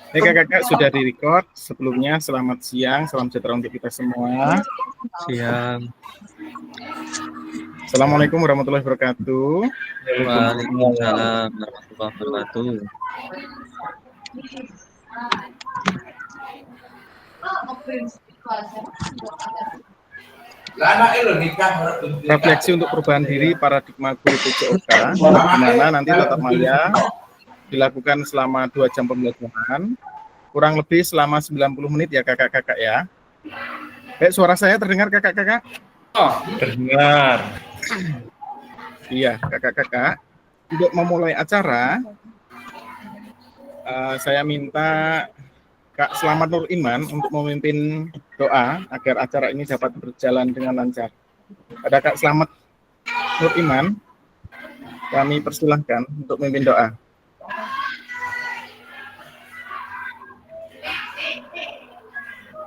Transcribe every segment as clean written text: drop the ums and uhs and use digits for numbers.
Kakak-kakak sudah di-record sebelumnya. Selamat siang, salam sejahtera untuk kita semua. Siang. Assalamualaikum warahmatullahi wabarakatuh. Waalaikumsalam warahmatullahi wabarakatuh. Refleksi untuk perubahan diri paradigma guru PJOK, di mana nanti tatap maya dilakukan selama 2 jam pembelajaran, kurang lebih selama 90 menit ya kakak-kakak ya. Baik, suara saya terdengar kakak-kakak? Oh, terdengar. Iya, kakak-kakak. Untuk memulai acara, saya minta Kak Selamat Nur Iman untuk memimpin doa agar acara ini dapat berjalan dengan lancar. Ada Kak Selamat Nur Iman, kami persilahkan untuk memimpin doa.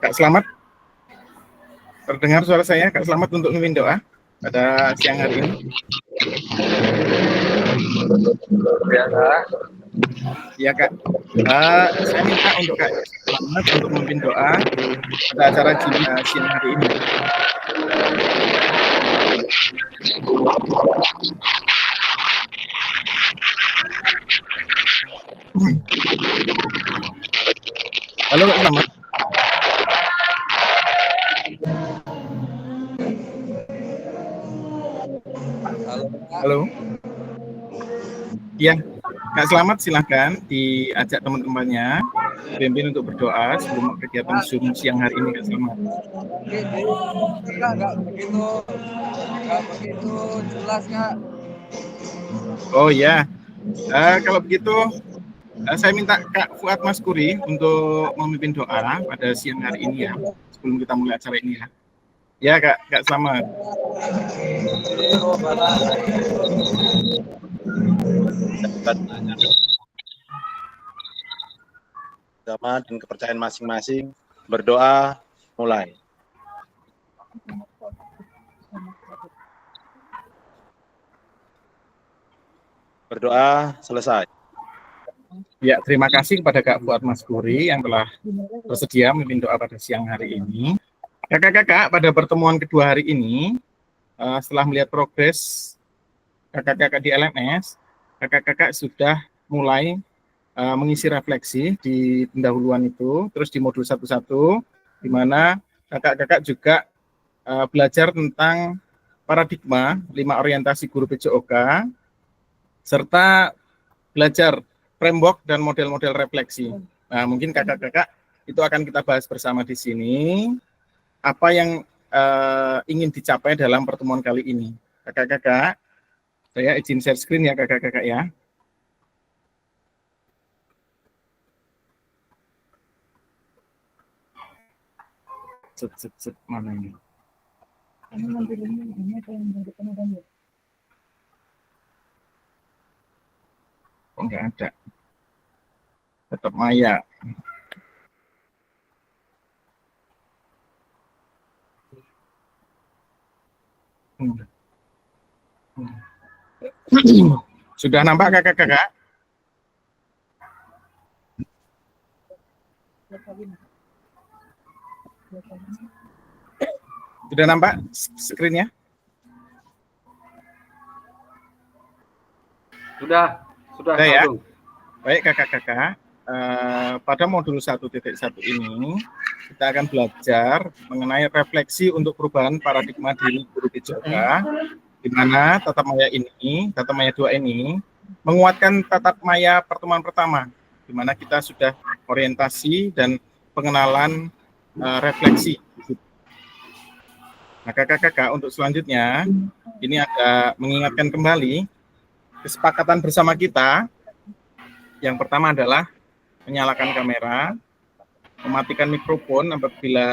Kak Selamat, terdengar suara saya? Kak Selamat untuk memimpin doa pada siang hari ini. Ya Kak, saya minta untuk Kak Selamat untuk memimpin doa pada acara siang hari ini. Halo Kak Selamat. Halo. Iya, Kak Selamat silahkan diajak teman-temannya pimpin untuk berdoa sebelum kegiatan Zoom siang hari ini Kak Selamat. Nggak begitu jelas Kak. Oh ya, kalau begitu saya minta Kak Fuad Maskuri untuk memimpin doa pada siang hari ini ya, sebelum kita mulai acara ini ya. Ya Kak Selamat. Agama dan kepercayaan masing-masing, berdoa mulai. Berdoa selesai. Ya, terima kasih kepada Kak Fuad Maskuri yang telah bersedia memimpin doa pada siang hari ini. Kakak-kakak, pada pertemuan kedua hari ini, setelah melihat progres kakak-kakak di LMS, kakak-kakak sudah mulai mengisi refleksi di pendahuluan itu, terus di modul 1.1, di mana kakak-kakak juga belajar tentang paradigma 5 orientasi guru PJOK, serta belajar framework dan model-model refleksi. Nah, mungkin kakak-kakak itu akan kita bahas bersama di sini, apa yang ingin dicapai dalam pertemuan kali ini. Kakak-kakak, saya izin share screen ya kakak-kakak ya. Mana ini? Oh, enggak ada. Tetap maya. Sudah nampak kakak-kakak? Sudah nampak screen-nya? Sudah ya. Baik kakak-kakak, pada modul 1.1 ini kita akan belajar mengenai refleksi untuk perubahan paradigma diri guru PJOK, di mana tatap maya 2 ini menguatkan tatap maya pertemuan pertama, di mana kita sudah orientasi dan pengenalan refleksi. Nah, kakak-kakak, untuk selanjutnya ini ada mengingatkan kembali kesepakatan bersama kita. Yang pertama adalah menyalakan kamera, mematikan mikrofon apabila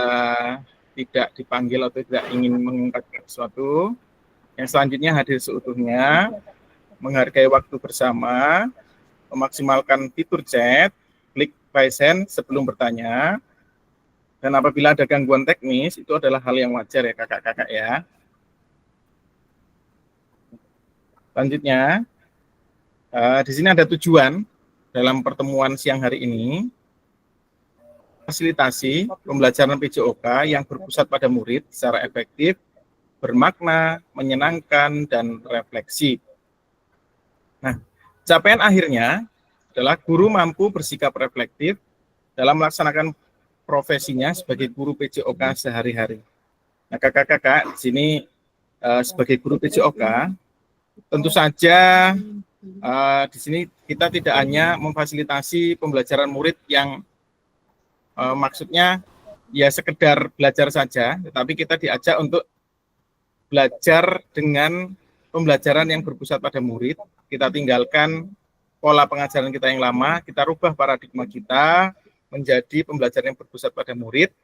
tidak dipanggil atau tidak ingin mengungkapkan sesuatu. Yang selanjutnya hadir seutuhnya, menghargai waktu bersama, memaksimalkan fitur chat, klik raise hand sebelum bertanya, dan apabila ada gangguan teknis, itu adalah hal yang wajar ya kakak-kakak ya. Selanjutnya, di sini ada tujuan dalam pertemuan siang hari ini. fasilitasi pembelajaran PJOK yang berpusat pada murid secara efektif, bermakna, menyenangkan, dan refleksi. Nah, capaian akhirnya adalah guru mampu bersikap reflektif dalam melaksanakan profesinya sebagai guru PJOK sehari-hari. Nah, kakak-kakak, di sini sebagai guru PJOK, tentu saja di sini kita tidak hanya memfasilitasi pembelajaran murid yang maksudnya ya sekedar belajar saja, tetapi kita diajak untuk belajar dengan pembelajaran yang berpusat pada murid. Kita tinggalkan pola pengajaran kita yang lama, kita rubah paradigma kita menjadi pembelajaran yang berpusat pada murid,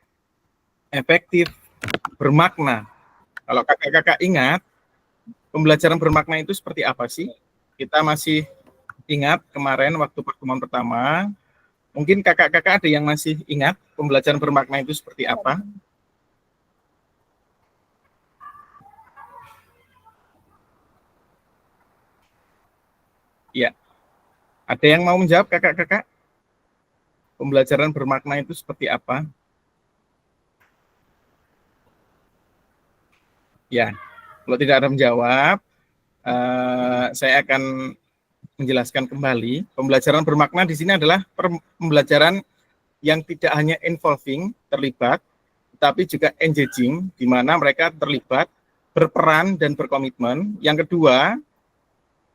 efektif, bermakna. Kalau kakak-kakak ingat, pembelajaran bermakna itu seperti apa sih? Kita masih ingat kemarin waktu pertemuan pertama, mungkin kakak-kakak ada yang masih ingat pembelajaran bermakna itu seperti apa? Ya, ada yang mau menjawab kakak-kakak? Pembelajaran bermakna itu seperti apa? Ya, kalau tidak ada menjawab, saya akan menjelaskan kembali. Pembelajaran bermakna di sini adalah pembelajaran yang tidak hanya involving, terlibat, tapi juga engaging, di mana mereka terlibat, berperan, dan berkomitmen. Yang kedua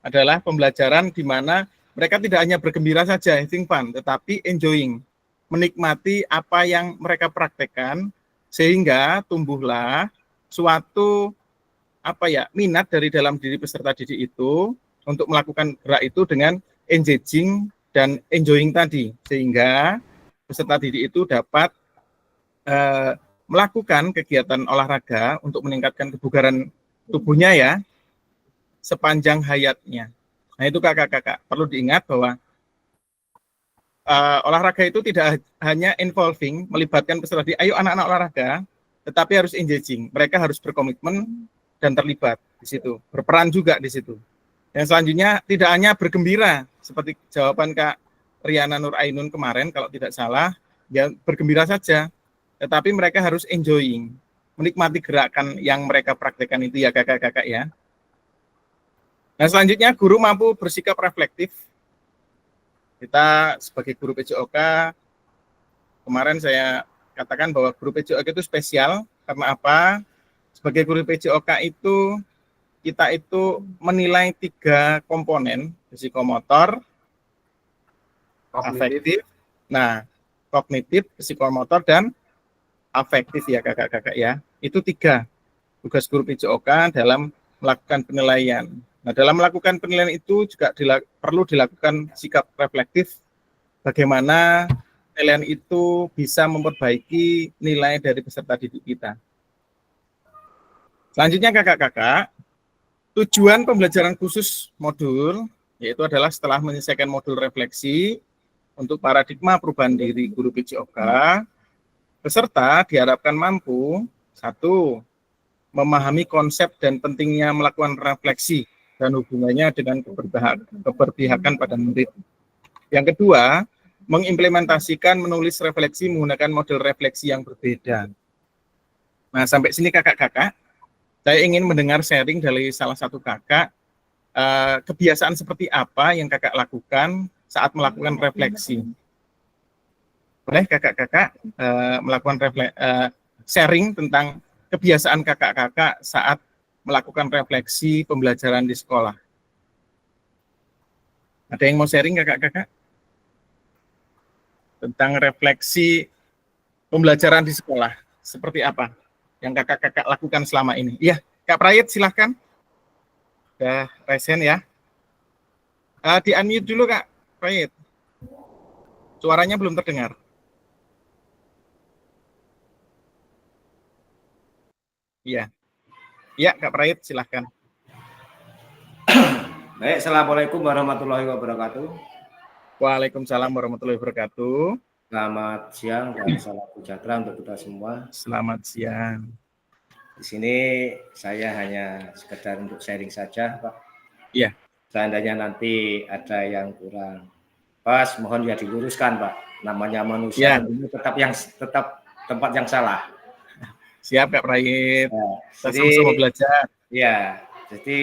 adalah pembelajaran di mana mereka tidak hanya bergembira saja, having fun, tetapi enjoying, menikmati apa yang mereka praktekkan, sehingga tumbuhlah suatu minat dari dalam diri peserta didik itu untuk melakukan gerak itu dengan engaging dan enjoying tadi, sehingga peserta didik itu dapat melakukan kegiatan olahraga untuk meningkatkan kebugaran tubuhnya ya sepanjang hayatnya. Nah itu kakak-kakak perlu diingat bahwa olahraga itu tidak hanya involving, melibatkan peserta didik, ayo anak-anak olahraga, tetapi harus engaging. Mereka harus berkomitmen dan terlibat di situ, berperan juga di situ. Yang selanjutnya tidak hanya bergembira, seperti jawaban Kak Riana Nur Ainun kemarin, kalau tidak salah, ya bergembira saja, tetapi mereka harus enjoying, menikmati gerakan yang mereka praktekkan itu ya kakak-kakak ya. Nah selanjutnya guru mampu bersikap reflektif. Kita sebagai guru PJOK, kemarin saya katakan bahwa guru PJOK itu spesial, karena apa? Sebagai guru PJOK itu, kita itu menilai 3 komponen, psikomotor, afektif, nah kognitif, psikomotor, dan afektif ya kakak-kakak ya. Itu 3 tugas guru PJOK dalam melakukan penilaian. Nah dalam melakukan penilaian itu juga perlu dilakukan sikap reflektif, bagaimana penilaian itu bisa memperbaiki nilai dari peserta didik kita. Selanjutnya kakak-kakak, tujuan pembelajaran khusus modul yaitu adalah setelah menyelesaikan modul refleksi untuk paradigma perubahan diri guru PJOK, peserta diharapkan mampu 1. Memahami konsep dan pentingnya melakukan refleksi dan hubungannya dengan keberpihakan pada murid. Yang kedua, mengimplementasikan menulis refleksi menggunakan model refleksi yang berbeda. Nah, sampai sini kakak-kakak, saya ingin mendengar sharing dari salah satu kakak, kebiasaan seperti apa yang kakak lakukan saat melakukan refleksi. Boleh kakak-kakak melakukan sharing tentang kebiasaan kakak-kakak saat melakukan refleksi pembelajaran di sekolah. Ada yang mau sharing kakak-kakak? Tentang refleksi pembelajaran di sekolah, seperti apa yang kakak-kakak lakukan selama ini? Iya, Kak Prayit silahkan. Udah resen ya. Di-unmute dulu Kak Prayit. Suaranya belum terdengar. Iya. Iya, Kak Prayit silahkan. Baik, Assalamualaikum warahmatullahi wabarakatuh. Waalaikumsalam warahmatullahi wabarakatuh. Selamat siang dan salam sejahtera untuk kita semua. Selamat siang. Di sini saya hanya sekedar untuk sharing saja, Pak. Iya. Seandainya nanti ada yang kurang pas, mohon ya diluruskan, Pak. Namanya manusia Ya. tentunya tetap tempat yang salah. Siap Kak Prayit. Ya, Kita jadi sama-sama belajar. ya, jadi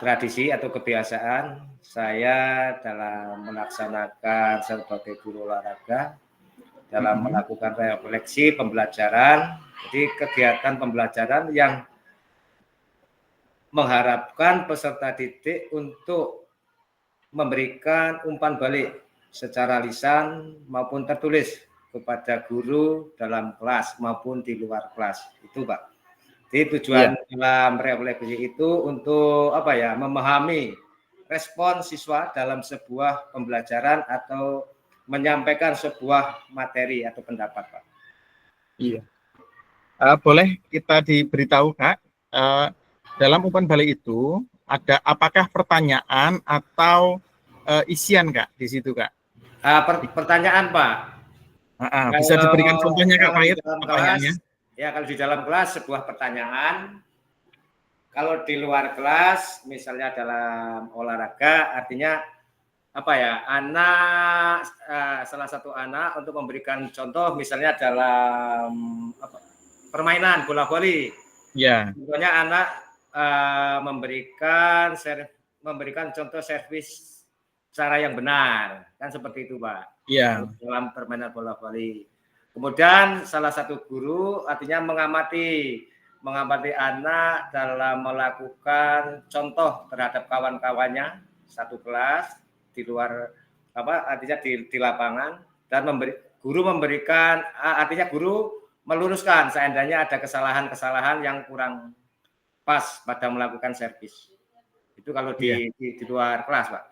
tradisi atau kebiasaan saya dalam melaksanakan sebagai guru olahraga dalam melakukan refleksi pembelajaran. Jadi kegiatan pembelajaran yang mengharapkan peserta didik untuk memberikan umpan balik secara lisan maupun tertulis kepada guru dalam kelas maupun di luar kelas. Itu Pak. Jadi tujuan dalam refleksi itu untuk apa ya, memahami respon siswa dalam sebuah pembelajaran atau menyampaikan sebuah materi atau pendapat Pak. Iya. Boleh kita diberitahu Kak, dalam umpan balik itu ada apakah pertanyaan atau isian Kak di situ Kak? Pertanyaan Pak. Bisa diberikan contohnya Kak Prayit pertanyaannya? Ya, kalau di dalam kelas sebuah pertanyaan, kalau di luar kelas misalnya dalam olahraga artinya apa ya, anak salah satu anak untuk memberikan contoh misalnya dalam permainan bola voli. Ya. Contohnya anak memberikan contoh servis cara yang benar, kan seperti itu Pak. Iya. Dalam permainan bola voli. Kemudian salah satu guru artinya mengamati anak dalam melakukan contoh terhadap kawan-kawannya satu kelas di luar artinya di lapangan, dan guru memberikan artinya guru meluruskan seandainya ada kesalahan-kesalahan yang kurang pas pada melakukan servis. Itu kalau di luar kelas Pak.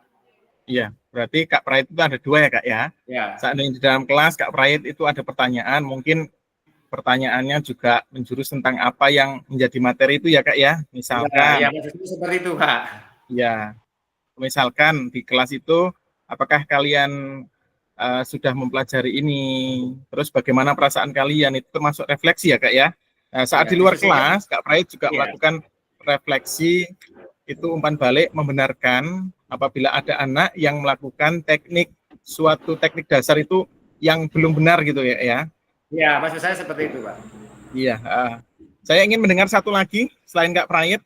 Iya, berarti Kak Prayit itu ada dua ya Kak ya? Ya. Seandainya di dalam kelas Kak Prayit itu ada pertanyaan, mungkin pertanyaannya juga menjurus tentang apa yang menjadi materi itu ya Kak ya? Misalkan. Ya, seperti itu Kak. Ya, misalkan di kelas itu apakah kalian sudah mempelajari ini, terus bagaimana perasaan kalian, itu termasuk refleksi ya Kak ya? Nah, saat di luar kelas Kak Prayit juga melakukan refleksi, itu umpan balik membenarkan apabila ada anak yang melakukan suatu teknik dasar itu yang belum benar gitu ya. Iya, maksud saya seperti itu Pak. Iya. Saya ingin mendengar satu lagi selain Kak Prayit.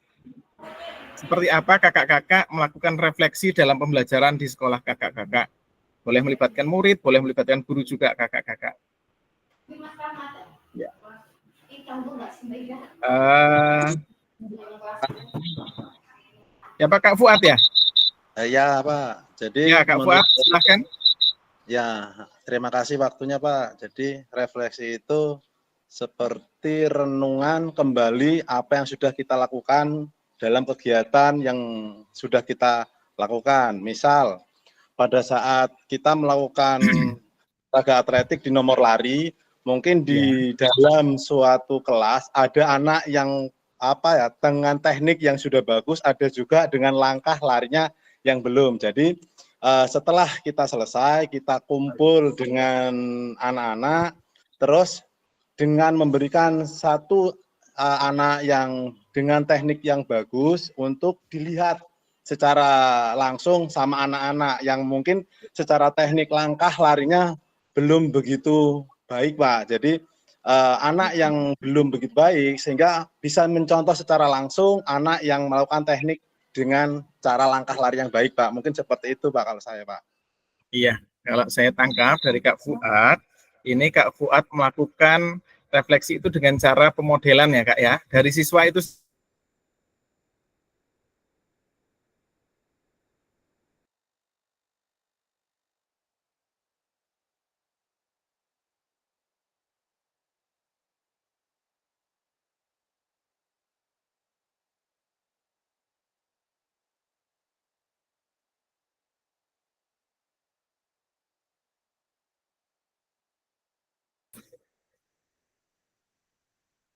Seperti apa kakak-kakak melakukan refleksi dalam pembelajaran di sekolah kakak-kakak? Boleh melibatkan murid, boleh melibatkan guru juga kakak-kakak. Ya. Ya Pak, Kak Fuad ya? Ya Pak, jadi ya Kak Fuad, silahkan. Ya, terima kasih waktunya Pak. Jadi refleksi itu seperti renungan kembali apa yang sudah kita lakukan dalam kegiatan yang sudah kita lakukan. Misal, pada saat kita melakukan olahraga atletik di nomor lari, mungkin di dalam suatu kelas ada anak yang dengan teknik yang sudah bagus, ada juga dengan langkah larinya yang belum. Jadi setelah kita selesai, kita kumpul dengan anak-anak, terus dengan memberikan satu anak yang dengan teknik yang bagus untuk dilihat secara langsung sama anak-anak yang mungkin secara teknik langkah larinya belum begitu baik Pak. Jadi anak yang belum begitu baik sehingga bisa mencontoh secara langsung anak yang melakukan teknik dengan cara langkah lari yang baik Pak. Mungkin seperti itu Pak kalau saya Pak. Iya, kalau saya tangkap dari Kak Fuad, ini Kak Fuad melakukan refleksi itu dengan cara pemodelan ya Kak ya, dari siswa itu.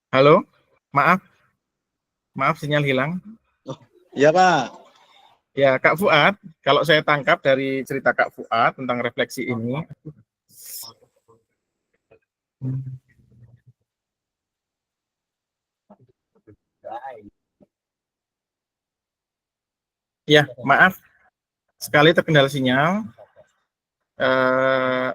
Halo, maaf sinyal hilang. Iya Pak. Ya Kak Fuad, kalau saya tangkap dari cerita Kak Fuad tentang refleksi ini, ya maaf sekali terkendala sinyal.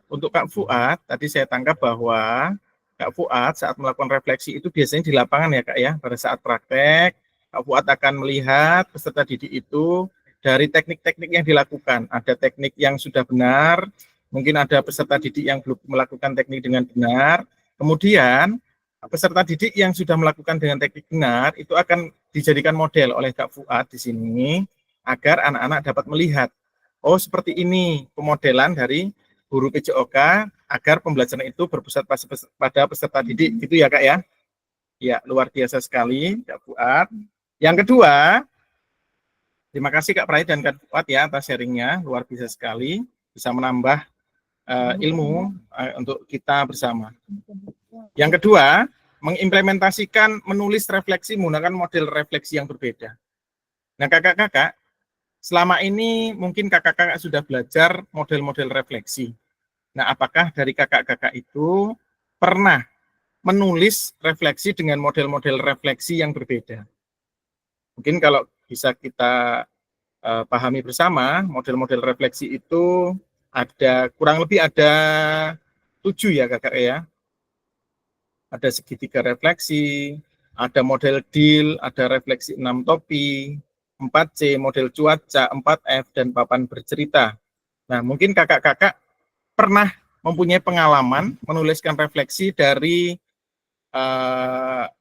untuk Kak Fuad, tadi saya tangkap bahwa Kak Fuad saat melakukan refleksi itu biasanya di lapangan ya Kak ya, pada saat praktek, Kak Fuad akan melihat peserta didik itu dari teknik-teknik yang dilakukan. Ada teknik yang sudah benar, mungkin ada peserta didik yang belum melakukan teknik dengan benar, kemudian peserta didik yang sudah melakukan dengan teknik benar, itu akan dijadikan model oleh Kak Fuad di sini, agar anak-anak dapat melihat, oh seperti ini pemodelan dari guru PJOK agar pembelajaran itu berpusat pada peserta didik, gitu ya Kak ya. Ya, luar biasa sekali Kak Fuad. Yang kedua, terima kasih Kak Prai dan Kak Fuad ya atas sharingnya, luar biasa sekali, bisa menambah ilmu untuk kita bersama. Yang kedua, mengimplementasikan menulis refleksi menggunakan model refleksi yang berbeda. Nah kakak-kakak, selama ini mungkin kakak-kakak sudah belajar model-model refleksi. Nah, apakah dari kakak-kakak itu pernah menulis refleksi dengan model-model refleksi yang berbeda? Mungkin kalau bisa kita pahami bersama, model-model refleksi itu ada kurang lebih ada 7 ya kakak ya. Ada segitiga refleksi, ada model deal, ada refleksi 6 topi, 4C, model cuaca, 4F, dan papan bercerita. Nah, mungkin kakak-kakak pernah mempunyai pengalaman menuliskan refleksi dari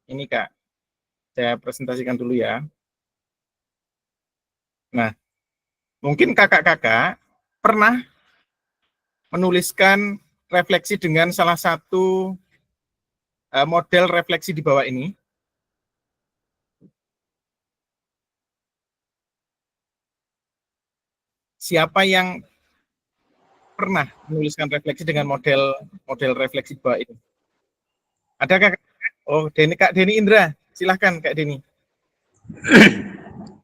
ini Kak, saya presentasikan dulu ya. Nah, mungkin kakak-kakak pernah menuliskan refleksi dengan salah satu model refleksi di bawah ini. Siapa yang pernah menuliskan refleksi dengan model refleksi bawah ini? Ada Kak? Oh, Kak Deni Indra. Silahkan Kak Deni.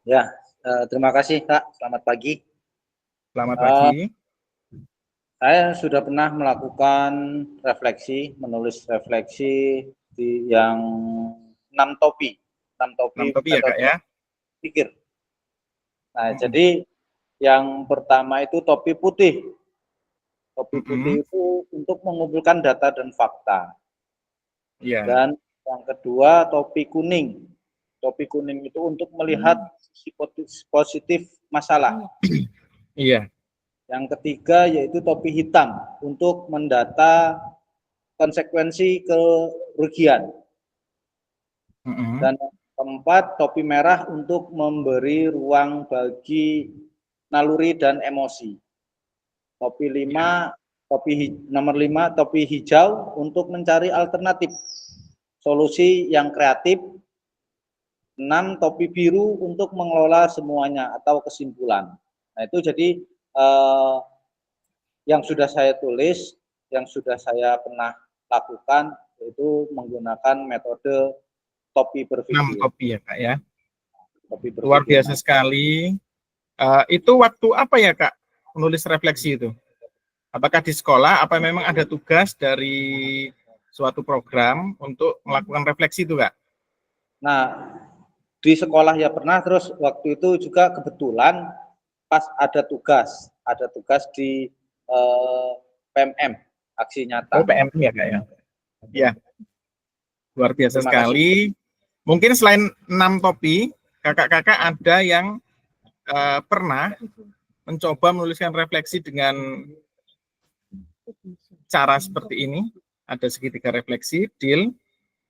Ya, terima kasih Kak. Selamat pagi. Selamat pagi. Saya sudah pernah melakukan refleksi, menulis refleksi di yang 6 topi. 6 topi ya Kak ya. Pikir. Nah, jadi yang pertama itu topi putih. Topi putih itu untuk mengumpulkan data dan fakta. Yeah. Dan yang kedua topi kuning. Topi kuning itu untuk melihat sisi positif masalah. Iya. Yang ketiga yaitu topi hitam untuk mendata konsekuensi kerugian. Dan yang keempat topi merah untuk memberi ruang bagi naluri dan emosi. Topi 5, nomor 5, topi hijau untuk mencari alternatif solusi yang kreatif. 6, topi biru untuk mengelola semuanya atau kesimpulan. Nah, itu jadi yang sudah saya tulis, yang sudah saya pernah lakukan itu menggunakan metode topi berpikir. 6 topi ya Kak ya. Topi berpikir. Luar biasa sekali. Itu waktu apa ya Kak menulis refleksi itu? Apakah di sekolah, apa memang ada tugas dari suatu program untuk melakukan refleksi itu Kak? Nah, di sekolah ya pernah, terus waktu itu juga kebetulan pas ada tugas di PMM, aksi nyata. Oh, PMM ya Kak ya? Ya, luar biasa sekali. Mungkin selain 6 topi, kakak-kakak ada yang pernah mencoba menuliskan refleksi dengan cara seperti ini. Ada segitiga refleksi, deal,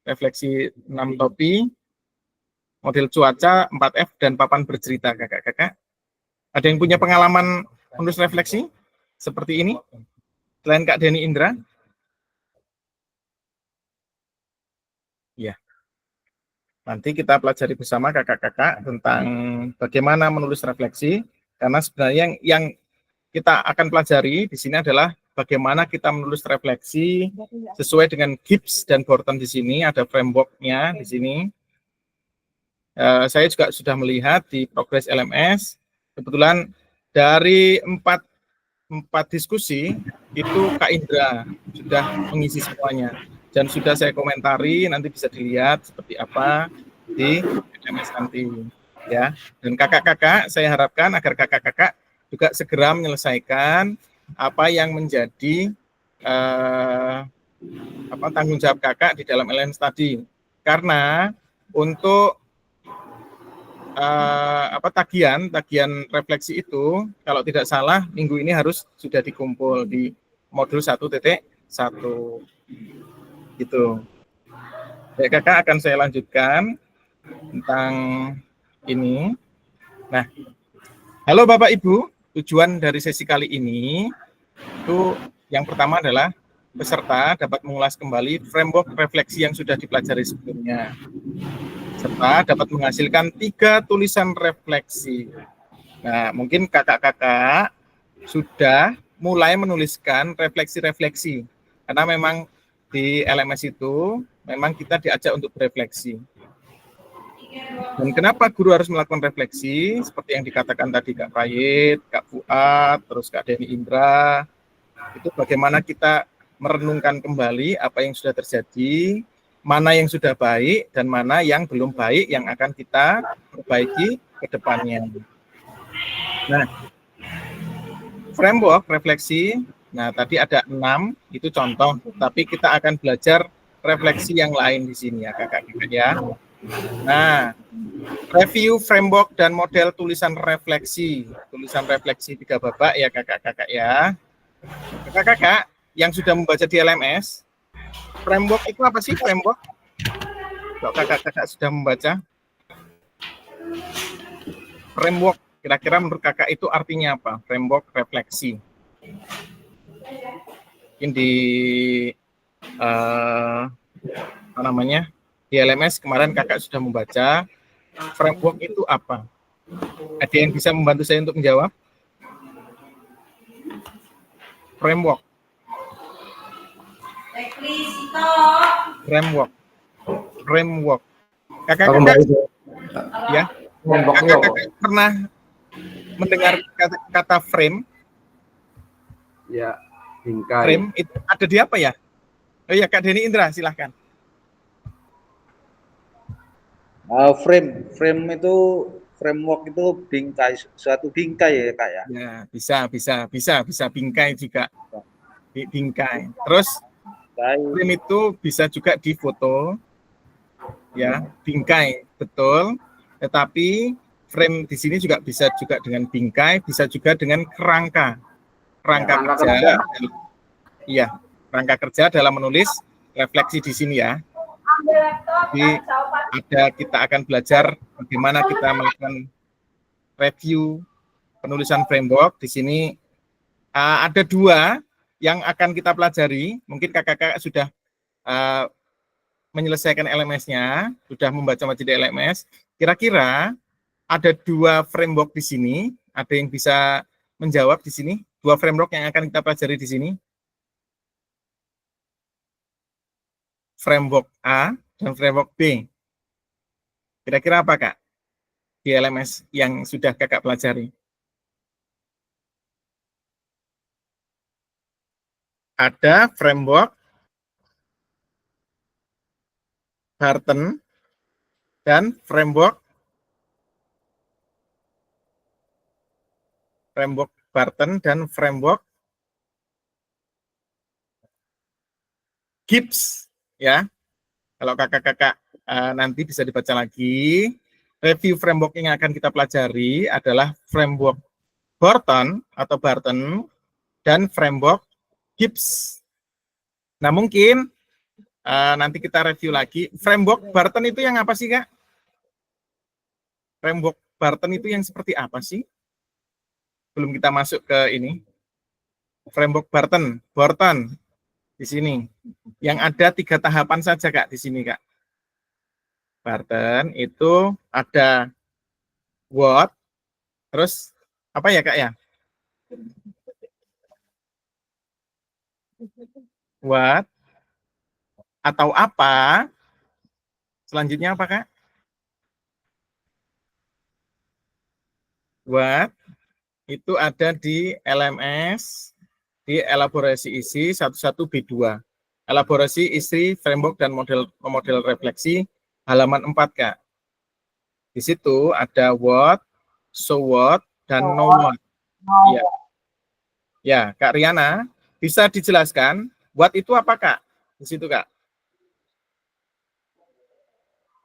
refleksi 6 topi, model cuaca, 4F, dan papan bercerita kakak-kakak. Ada yang punya pengalaman menulis refleksi seperti ini? Selain Kak Deni Indra? Ya. Nanti kita pelajari bersama kakak-kakak tentang bagaimana menulis refleksi, karena sebenarnya yang kita akan pelajari di sini adalah bagaimana kita menulis refleksi sesuai dengan Gibbs dan Gorton di sini, ada framework-nya di sini. Saya juga sudah melihat di Progress LMS, kebetulan dari 4 diskusi, itu Kak Indra sudah mengisi semuanya. Dan sudah saya komentari, nanti bisa dilihat seperti apa di LMS nanti. Ya. Dan kakak-kakak, saya harapkan agar kakak-kakak juga segera menyelesaikan apa yang menjadi tanggung jawab kakak di dalam LMS tadi. Karena untuk tagihan refleksi itu, kalau tidak salah minggu ini harus sudah dikumpul di modul 1.1 gitu. Baik, kakak akan saya lanjutkan tentang ini. Nah, halo Bapak Ibu, tujuan dari sesi kali ini itu yang pertama adalah peserta dapat mengulas kembali framework refleksi yang sudah dipelajari sebelumnya, serta dapat menghasilkan 3 tulisan refleksi. Nah, mungkin kakak-kakak sudah mulai menuliskan refleksi-refleksi, karena memang di LMS itu memang kita diajak untuk berefleksi. Dan kenapa guru harus melakukan refleksi? Seperti yang dikatakan tadi Kak Payet, Kak Fuad, terus Kak Denny Indra, itu bagaimana kita merenungkan kembali apa yang sudah terjadi, mana yang sudah baik, dan mana yang belum baik yang akan kita perbaiki ke depannya. Nah, framework refleksi, nah tadi ada 6, itu contoh, tapi kita akan belajar refleksi yang lain di sini ya kakak-kakak ya. Nah, review framework dan model tulisan refleksi 3 babak ya kakak-kakak ya. Kakak-kakak yang sudah membaca di LMS, framework itu apa sih framework? Kalau kakak-kakak sudah membaca framework, kira-kira menurut kakak itu artinya apa? Framework refleksi. Mungkin di di LMS kemarin kakak sudah membaca framework itu apa? Ada yang bisa membantu saya untuk menjawab? Framework. Kakak-kakak ya, kakak-kakak pernah mendengar kata frame? Ya, bingkai. Frame itu ada di apa ya? Oh ya, Kak Denny Indra, silahkan. Frame itu framework itu bingkai, suatu bingkai ya Kak ya. Ya, bisa bingkai juga. Bingkai. Terus frame itu bisa juga difoto. Ya, bingkai, betul. Tetapi frame di sini juga bisa juga dengan bingkai, bisa juga dengan kerangka. Kerangka kerja. Iya, kerangka kerja dalam menulis refleksi di sini ya. Jadi kita akan belajar bagaimana kita melakukan review penulisan framework. Di sini ada 2 yang akan kita pelajari. Mungkin kakak-kakak sudah menyelesaikan LMS-nya, sudah membaca materi LMS. Kira-kira ada 2 framework di sini. Ada yang bisa menjawab di sini? 2 framework yang akan kita pelajari di sini. Framework A dan framework B. Kira-kira apa, Kak? Di LMS yang sudah kakak pelajari. Ada framework Barton dan framework Barton dan framework Gibbs ya. Kalau kakak-kakak nanti bisa dibaca lagi. Review framework yang akan kita pelajari adalah framework Barton dan framework Gibbs. Nah, mungkin nanti kita review lagi. Framework Barton itu yang apa sih, Kak? Framework Barton itu yang seperti apa sih? Belum kita masuk ke ini. Framework Barton di sini. Yang ada 3 tahapan saja, Kak, di sini, Kak. Barton itu ada what, terus apa ya, Kak ya? What atau apa? Selanjutnya apa, Kak? What itu ada di LMS, di elaborasi isi 11B2. Elaborasi isi framework dan model refleksi halaman 4, Kak. Di situ ada what, so what, dan know what. Ya. Ya, Kak Riana, bisa dijelaskan Word itu apa, Kak? Di situ, Kak.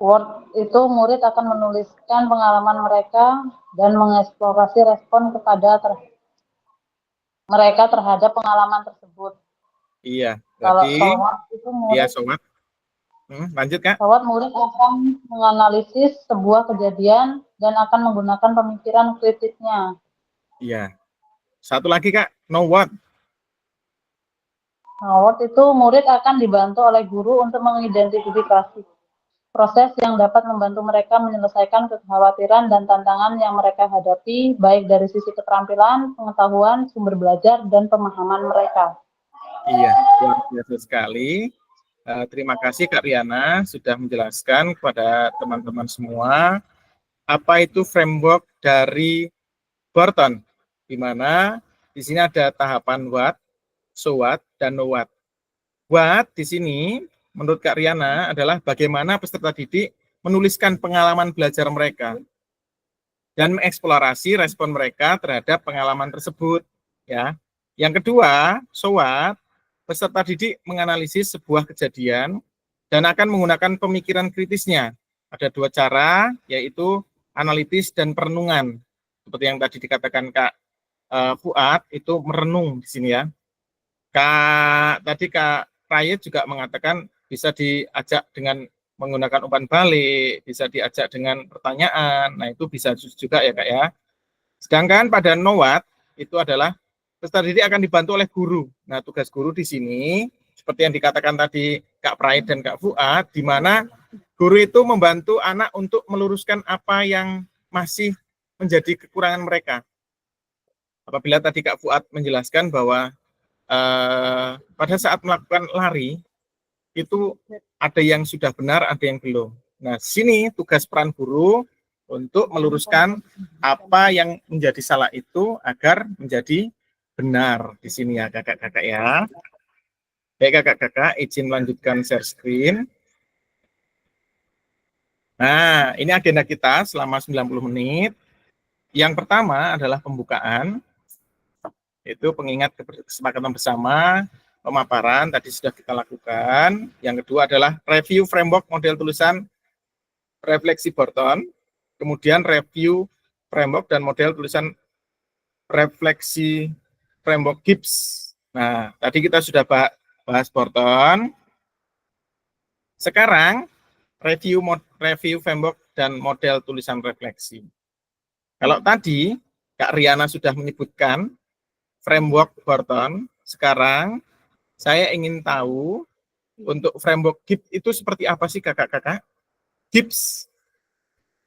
Word itu murid akan menuliskan pengalaman mereka dan mengeksplorasi respon kepada mereka terhadap pengalaman tersebut. Iya, Kalau berarti SOWAT itu murid, iya, sobat. Lanjut, Kak. SOWAT murid akan menganalisis sebuah kejadian dan akan menggunakan pemikiran kritisnya. Iya. Satu lagi, Kak, know what. SOWAT itu murid akan dibantu oleh guru untuk mengidentifikasi proses yang dapat membantu mereka menyelesaikan kekhawatiran dan tantangan yang mereka hadapi, baik dari sisi keterampilan, pengetahuan, sumber belajar, dan pemahaman mereka. Iya, luar biasa sekali. Terima kasih Kak Riana sudah menjelaskan kepada teman-teman semua apa itu framework dari Burton, di mana di sini ada tahapan what, so what, dan know what. What di sini menurut Kak Riana adalah bagaimana peserta didik menuliskan pengalaman belajar mereka dan mengeksplorasi respon mereka terhadap pengalaman tersebut. Ya. Yang kedua, so what, peserta didik menganalisis sebuah kejadian dan akan menggunakan pemikiran kritisnya. Ada dua cara, yaitu analitis dan perenungan. Seperti yang tadi dikatakan Kak Fuad, itu merenung di sini ya. Tadi Kak Prayit juga mengatakan bisa diajak dengan menggunakan umpan balik, bisa diajak dengan pertanyaan. Nah, itu bisa juga ya Kak ya. Sedangkan pada know what, itu adalah peserta didik akan dibantu oleh guru. Nah, tugas guru di sini, seperti yang dikatakan tadi Kak Prayit dan Kak Fuad, di mana guru itu membantu anak untuk meluruskan apa yang masih menjadi kekurangan mereka. Apabila tadi Kak Fuad menjelaskan bahwa pada saat melakukan lari, itu ada yang sudah benar, ada yang belum. Nah, sini tugas peran guru untuk meluruskan apa yang menjadi salah itu agar menjadi benar di sini ya kakak-kakak ya. Baik kakak-kakak, izin melanjutkan share screen. Nah, ini agenda kita selama 90 menit. Yang pertama adalah pembukaan, itu pengingat kesepakatan bersama, pemaparan tadi sudah kita lakukan. Yang kedua adalah review framework model tulisan refleksi Burton, kemudian review framework dan model tulisan refleksi framework Gibbs. Nah, tadi kita sudah bahas Burton. Sekarang review framework dan model tulisan refleksi. Kalau tadi Kak Riana sudah menyebutkan framework Burton, sekarang saya ingin tahu untuk framework Gibbs itu seperti apa sih kakak-kakak? Gibbs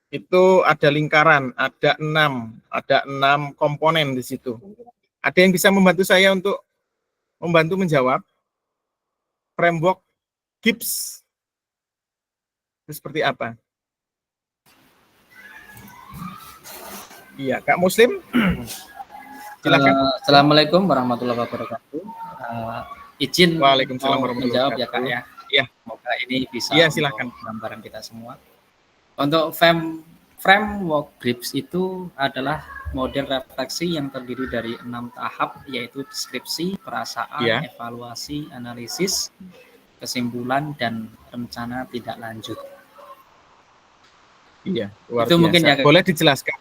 itu ada lingkaran, ada 6 komponen di situ. Ada yang bisa membantu saya untuk membantu menjawab framework Gibbs itu seperti apa? Iya, Kak Muslim. Silakan. Assalamualaikum warahmatullahi wabarakatuh. Izin Waalaikumsalam warahmatullahi menjawab wabarakatuh. ya Kak ya. Iya. Semoga ini bisa silakan gambaran kita semua. Untuk framework Gibbs itu adalah model refleksi yang terdiri dari 6 tahap, yaitu deskripsi, perasaan, evaluasi, analisis, kesimpulan, dan rencana tidak lanjut. Iya, luar itu biasa. Mungkin ya, boleh dijelaskan?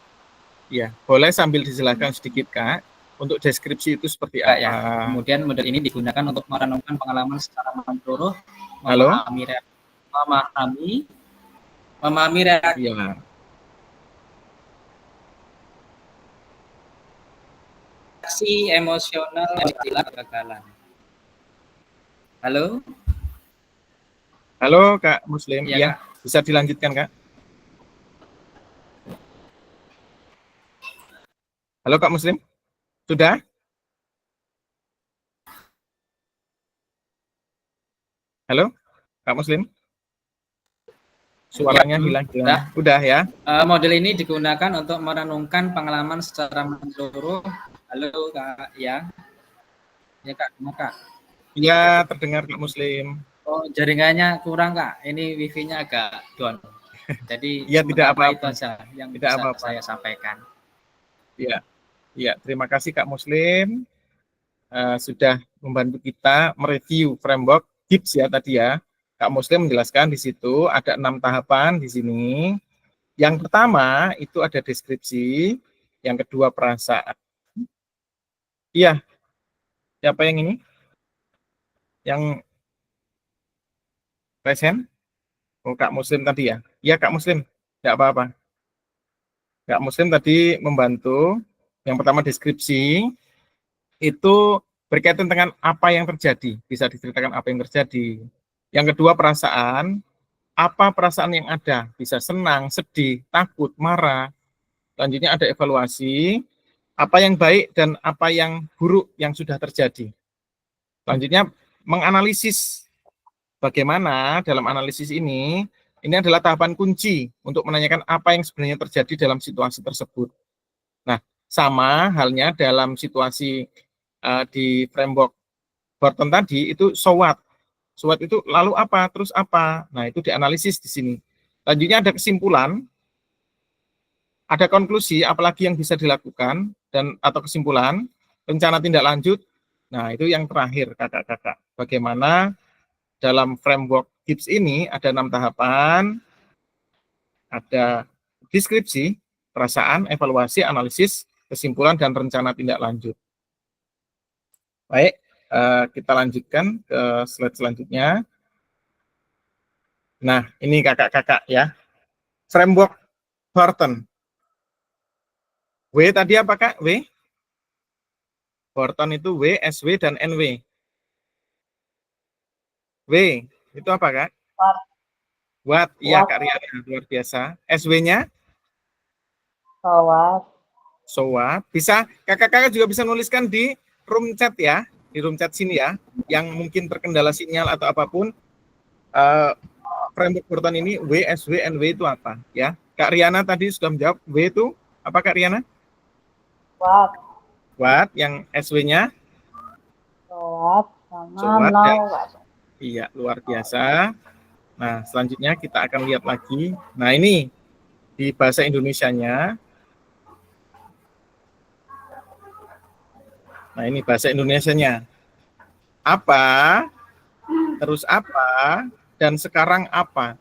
Iya, boleh sambil dijelaskan sedikit Kak. Untuk deskripsi itu seperti apa? Ya. Kemudian model ini digunakan untuk merenungkan pengalaman secara menyeluruh, memahami reaksi. Iya. Emosional istilah kegagalan. Halo? Halo Kak Muslim, ya Kak. Bisa dilanjutkan Kak? Halo Kak Muslim, sudah? Halo Kak Muslim? Suaranya hilang. Udah ya? Model ini digunakan untuk merenungkan pengalaman secara menyeluruh. Halo Kak, ya? Ya Kak, Kak? Iya, terdengar Kak Muslim. Oh, jaringannya kurang Kak. Ini wifi-nya agak down. Jadi ya tidak apa-apa itu aja yang tidak bisa apa-apa saya sampaikan. Iya. Iya, terima kasih Kak Muslim. sudah membantu kita mereview framework Gibbs ya tadi ya. Kak Muslim menjelaskan di situ ada 6 tahapan di sini. Yang pertama itu ada deskripsi, yang kedua perasaan. Iya. Siapa yang ini? Yang present? Oh, Kak Muslim tadi ya? Iya, Kak Muslim. Tidak apa-apa. Kak Muslim tadi membantu. Yang pertama deskripsi, itu berkaitan dengan apa yang terjadi. Bisa diceritakan apa yang terjadi. Yang kedua perasaan, apa perasaan yang ada. Bisa senang, sedih, takut, marah. Selanjutnya ada evaluasi, apa yang baik dan apa yang buruk yang sudah terjadi. Selanjutnya menganalisis bagaimana dalam analisis ini adalah tahapan kunci untuk menanyakan apa yang sebenarnya terjadi dalam situasi tersebut. Nah, sama halnya dalam situasi di framework Burton tadi itu SWOT. SWOT itu lalu apa, terus apa. Nah, itu dianalisis di sini. Selanjutnya ada kesimpulan, ada konklusi, apalagi yang bisa dilakukan, dan atau kesimpulan, rencana tindak lanjut. Nah, itu yang terakhir, kakak-kakak. Bagaimana dalam framework Gibbs ini ada 6 tahapan, ada deskripsi, perasaan, evaluasi, analisis, kesimpulan, dan rencana tindak lanjut. Baik, kita lanjutkan ke slide selanjutnya. Nah, ini kakak-kakak ya. Framework Burton. W tadi apa, Kak? W? Burton itu W, SW, dan NW. W, itu apa, Kak? What? Iya, Kak Riana, luar biasa. SW-nya? So what? Bisa, kakak-kakak juga bisa nuliskan di room chat ya, di room chat sini ya, yang mungkin terkendala sinyal atau apapun. Framework Burton ini W, SW, NW itu apa ya? Kak Riana tadi sudah menjawab. W itu apa, Kak Riana? What, yang SW-nya? So what, iya, luar biasa. Nah, selanjutnya kita akan lihat lagi. Nah, ini di bahasa Indonesianya. Nah, ini bahasa Indonesianya. Apa, terus apa, dan sekarang apa.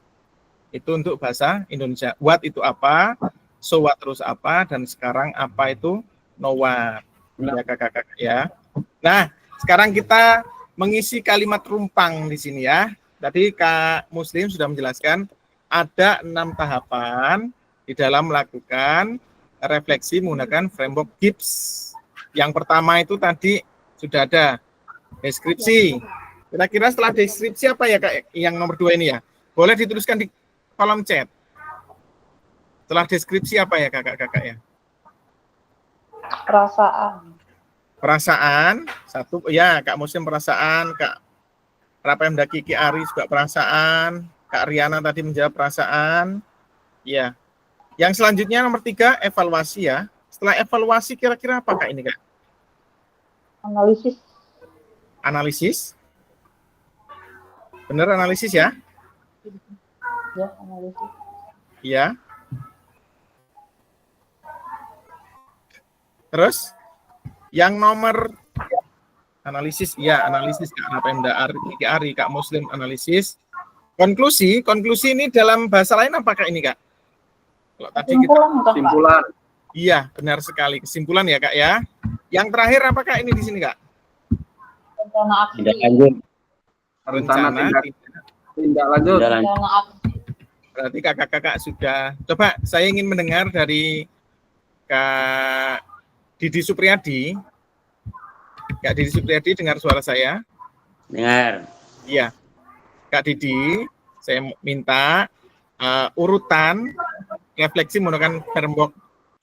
Itu untuk bahasa Indonesia. What itu apa, so what terus apa, dan sekarang apa itu no what. Ya, kakak-kakak ya. Nah, sekarang kita mengisi kalimat rumpang di sini ya. Tadi Kak Muslim sudah menjelaskan ada 6 tahapan di dalam melakukan refleksi menggunakan framework Gibbs. Yang pertama itu tadi sudah ada deskripsi. Kira-kira setelah deskripsi apa ya, Kak, yang nomor 2 ini ya? Boleh dituliskan di kolom chat. Setelah deskripsi apa ya, kakak-kakak ya? Perasaan. Satu ya, Kak Muslim perasaan, Kak Rapemda Kiki Ari juga perasaan, Kak Riana tadi menjawab perasaan. Ya. Yang selanjutnya nomor 3 evaluasi ya. Setelah evaluasi kira-kira apa, Kak, ini, Kak? Analisis. Benar analisis ya? Ya, analisis. Iya. Terus yang nomor analisis, ya analisis Kak Rapemda Ari, Kak Muslim analisis. Konklusi ini dalam bahasa lain apakah ini, Kak? Kalau tadi Kesimpulan. Iya, benar sekali. Kesimpulan ya, Kak ya. Yang terakhir apakah ini di sini, Kak? Rencana aksi. Rencana Tindak lanjut. Berarti kakak-kakak sudah. Coba saya ingin mendengar dari Kak Didi Supriyadi. Kak Didi Supriyadi, dengar suara saya? Dengar. Iya. Kak Didi, saya minta urutan refleksi menggunakan framework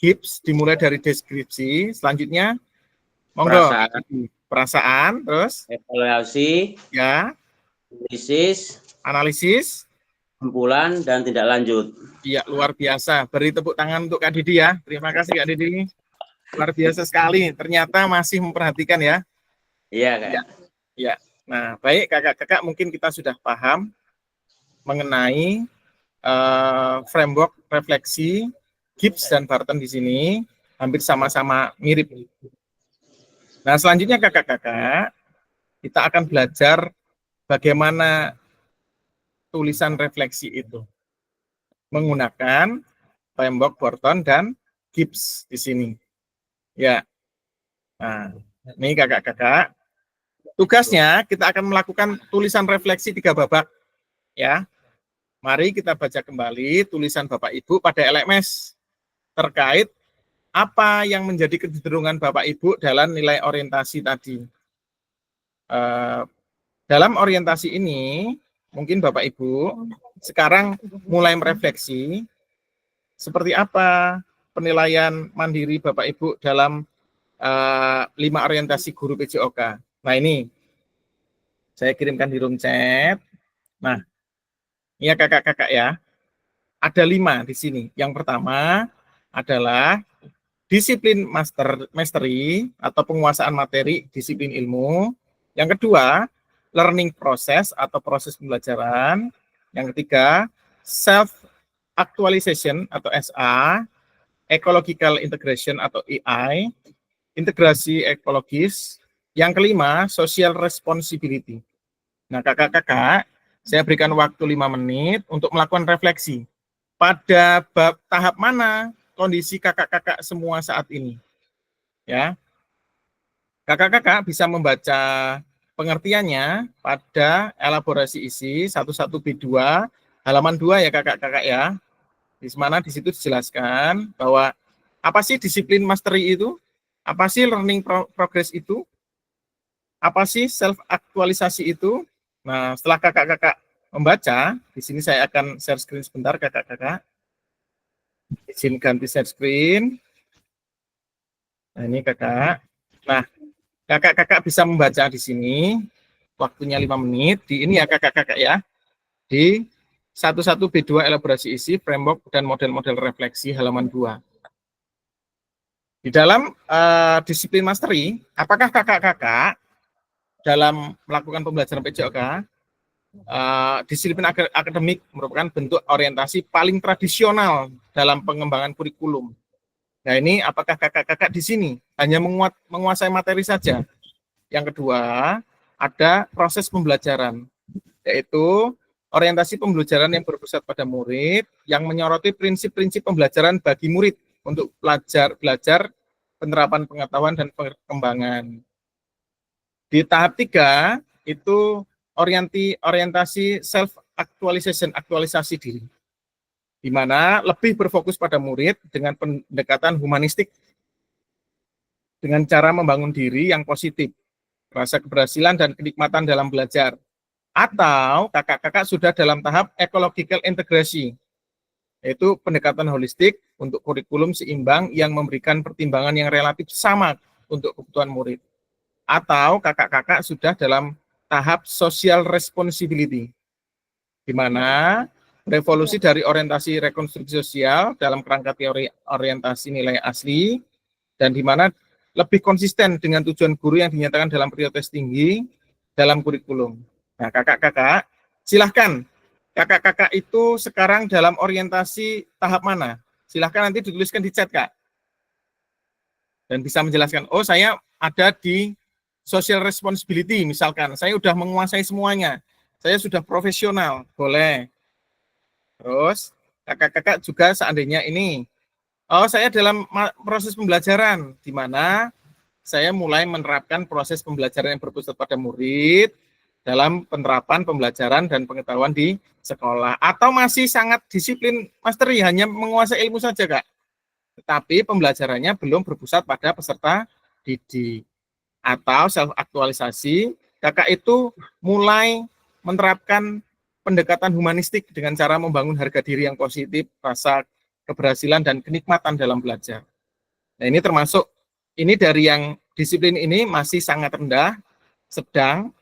Gibbs dimulai dari deskripsi, selanjutnya monggo. Perasaan, terus evaluasi, ya, analisis, kesimpulan, dan tindak lanjut. Iya, luar biasa. Beri tepuk tangan untuk Kak Didi ya. Terima kasih Kak Didi. Luar biasa sekali. Ternyata masih memperhatikan ya. Iya, Kak. Ya. Nah, baik kakak-kakak, mungkin kita sudah paham mengenai framework refleksi Gibbs dan Burton di sini. Hampir sama-sama mirip. Nah, selanjutnya kakak-kakak, kita akan belajar bagaimana tulisan refleksi itu menggunakan Pembroke, Borton, dan Gibbs di sini. Ya. Nah, ini kakak-kakak. Tugasnya kita akan melakukan tulisan refleksi 3 babak. Ya. Mari kita baca kembali tulisan Bapak Ibu pada LMS terkait apa yang menjadi kecenderungan Bapak Ibu dalam nilai orientasi tadi. Dalam orientasi ini, mungkin Bapak Ibu sekarang mulai merefleksi seperti apa penilaian mandiri Bapak Ibu dalam 5 orientasi guru PJOK. Nah, ini saya kirimkan di room chat. Nah, ini ya kakak-kakak ya. Ada 5 di sini. Yang pertama adalah disiplin mastery atau penguasaan materi, disiplin ilmu. Yang kedua, learning process atau proses pembelajaran. Yang ketiga, self actualization atau SA, ecological integration atau EI, integrasi ekologis. Yang kelima, social responsibility. Nah, kakak-kakak, saya berikan waktu 5 menit untuk melakukan refleksi. Pada tahap mana kondisi kakak-kakak semua saat ini? Ya. Kakak-kakak bisa membaca pengertiannya pada elaborasi isi 11B2 halaman 2 ya kakak-kakak ya. Di mana di situ dijelaskan bahwa apa sih disiplin mastery itu? Apa sih learning progress itu? Apa sih self aktualisasi itu? Nah, setelah kakak-kakak membaca, di sini saya akan share screen sebentar kakak-kakak. Izin ganti share screen. Nah, ini kakak. Nah, kakak-kakak bisa membaca di sini. Waktunya 5 menit. Di ini ya kakak-kakak ya. Di 11B2 elaborasi isi, framework, dan model-model refleksi halaman 2. Di dalam disiplin mastery, apakah kakak-kakak dalam melakukan pembelajaran PJOK, disiplin akademik merupakan bentuk orientasi paling tradisional dalam pengembangan kurikulum. Nah, ini apakah kakak-kakak di sini hanya menguasai materi saja? Yang kedua, ada proses pembelajaran, yaitu orientasi pembelajaran yang berpusat pada murid, yang menyoroti prinsip-prinsip pembelajaran bagi murid untuk belajar penerapan pengetahuan dan perkembangan. Di tahap 3, itu orientasi self-actualization, aktualisasi diri, di mana lebih berfokus pada murid dengan pendekatan humanistik, dengan cara membangun diri yang positif, rasa keberhasilan dan kenikmatan dalam belajar. Atau kakak-kakak sudah dalam tahap ecological integrasi, yaitu pendekatan holistik untuk kurikulum seimbang yang memberikan pertimbangan yang relatif sama untuk kebutuhan murid. Atau kakak-kakak sudah dalam tahap social responsibility, di mana revolusi dari orientasi rekonstruksi sosial dalam kerangka teori orientasi nilai asli, dan di mana lebih konsisten dengan tujuan guru yang dinyatakan dalam prioritas tinggi dalam kurikulum. Nah, kakak-kakak, silahkan. Kakak-kakak itu sekarang dalam orientasi tahap mana? Silahkan nanti dituliskan di chat, Kak. Dan bisa menjelaskan, oh saya ada di social responsibility, misalkan. Saya sudah menguasai semuanya. Saya sudah profesional, boleh. Terus, kakak-kakak juga seandainya ini, oh saya dalam proses pembelajaran, di mana saya mulai menerapkan proses pembelajaran yang berpusat pada murid dalam penerapan pembelajaran dan pengetahuan di sekolah. Atau masih sangat disiplin mastery, hanya menguasai ilmu saja, Kak. Tetapi pembelajarannya belum berpusat pada peserta didik. Atau self-aktualisasi, kakak itu mulai menerapkan pendekatan humanistik dengan cara membangun harga diri yang positif, rasa keberhasilan, dan kenikmatan dalam belajar. Nah, ini termasuk, ini dari yang disiplin ini masih sangat rendah, sedang,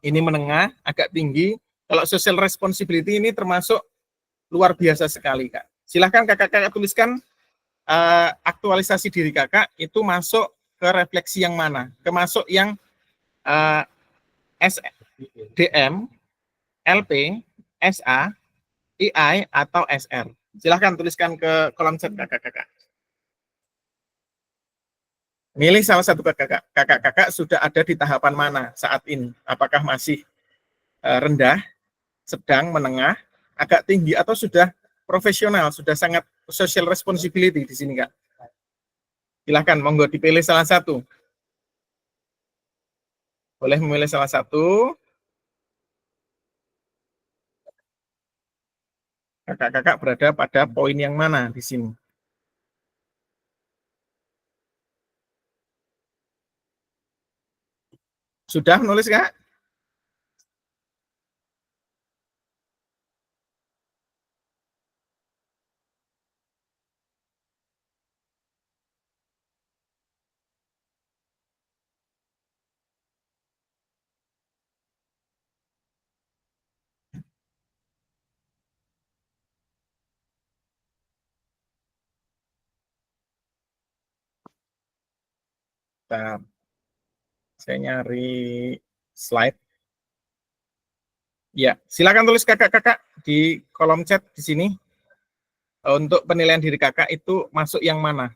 ini menengah, agak tinggi. Kalau social responsibility ini termasuk luar biasa sekali, Kak. Silahkan kakak-kakak tuliskan aktualisasi diri kakak itu masuk ke refleksi yang mana? Kemasuk yang SDM, LP, SA, EI, atau SR? Silahkan tuliskan ke kolom chat kakak-kakak. Milih salah satu kakak. Kakak-kakak sudah ada di tahapan mana saat ini? Apakah masih rendah, sedang, menengah, agak tinggi, atau sudah profesional, sudah sangat social responsibility di sini, Kak? Silahkan, monggo dipilih salah satu. Boleh memilih salah satu. Kakak-kakak berada pada poin yang mana di sini? Sudah menulis, Kak? Bentar. Saya nyari slide. Ya, silakan tulis kakak-kakak di kolom chat di sini. Untuk penilaian diri kakak itu masuk yang mana?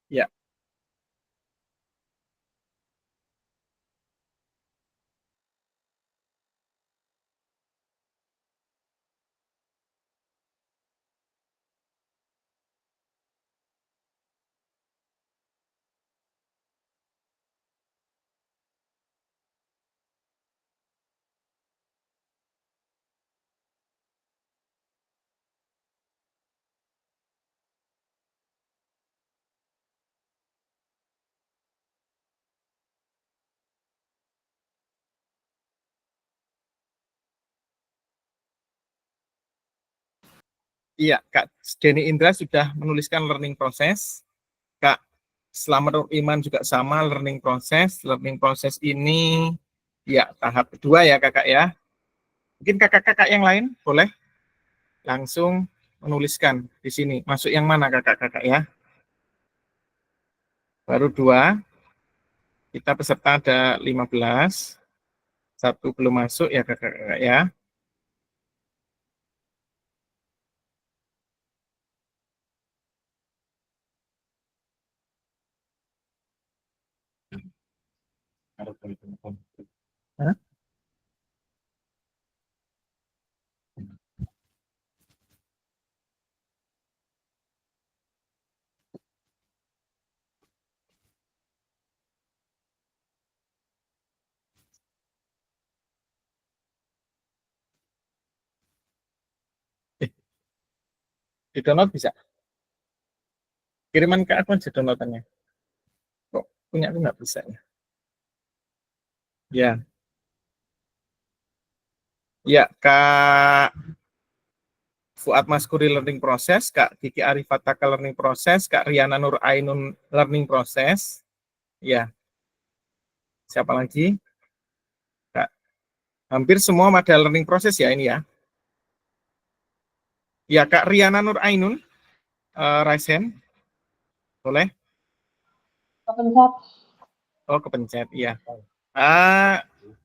Ya. Iya, Kak Denny Indra sudah menuliskan learning process. Kak Slamet Iman juga sama, learning process. Learning process ini ya tahap kedua ya kakak ya. Mungkin kakak-kakak yang lain boleh langsung menuliskan di sini. Masuk yang mana kakak-kakak ya? Baru 2. Kita peserta ada 15. 1 belum masuk ya kakak-kakak ya. Hah? Di download bisa? Kiriman ke aku aja downloadannya. Kok punya aku nggak bisa ya? Ya. Ya, Kak Fuad Maskuri learning process, Kak Kiki Arifataka learning process, Kak Riana Nur Ainun learning process. Ya. Siapa lagi? Kak. Hampir semua ada learning process ya ini ya. Ya, Kak Riana Nur Ainun, raise hand. Boleh? Kepencet. Oh, kepencet, iya.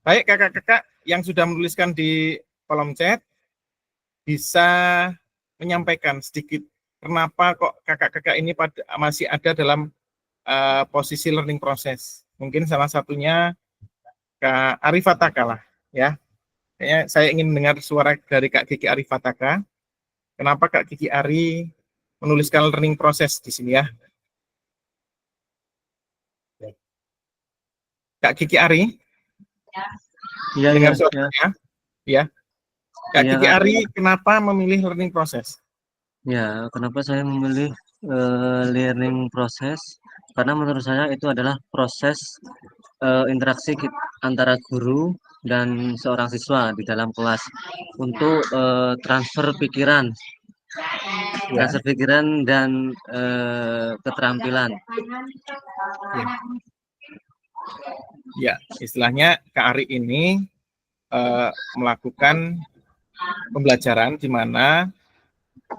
Baik, kakak-kakak yang sudah menuliskan di kolom chat, bisa menyampaikan sedikit kenapa kok kakak-kakak ini masih ada dalam posisi learning process. Mungkin salah satunya Kak Arifataka lah, ya. Kayaknya saya ingin mendengar suara dari Kak Kiki Arifataka. Kenapa Kak Kiki Ari menuliskan learning process di sini ya? Kak Kiki Ari? Iya, dengar iya, suaranya? Ya. Kak Iya, Kiki Kak. Ari, kenapa memilih learning process? Ya, kenapa saya memilih learning process? Karena menurut saya itu adalah proses interaksi antara guru dan seorang siswa di dalam kelas untuk transfer pikiran dan keterampilan. Ya, istilahnya Kak Ari ini melakukan pembelajaran di mana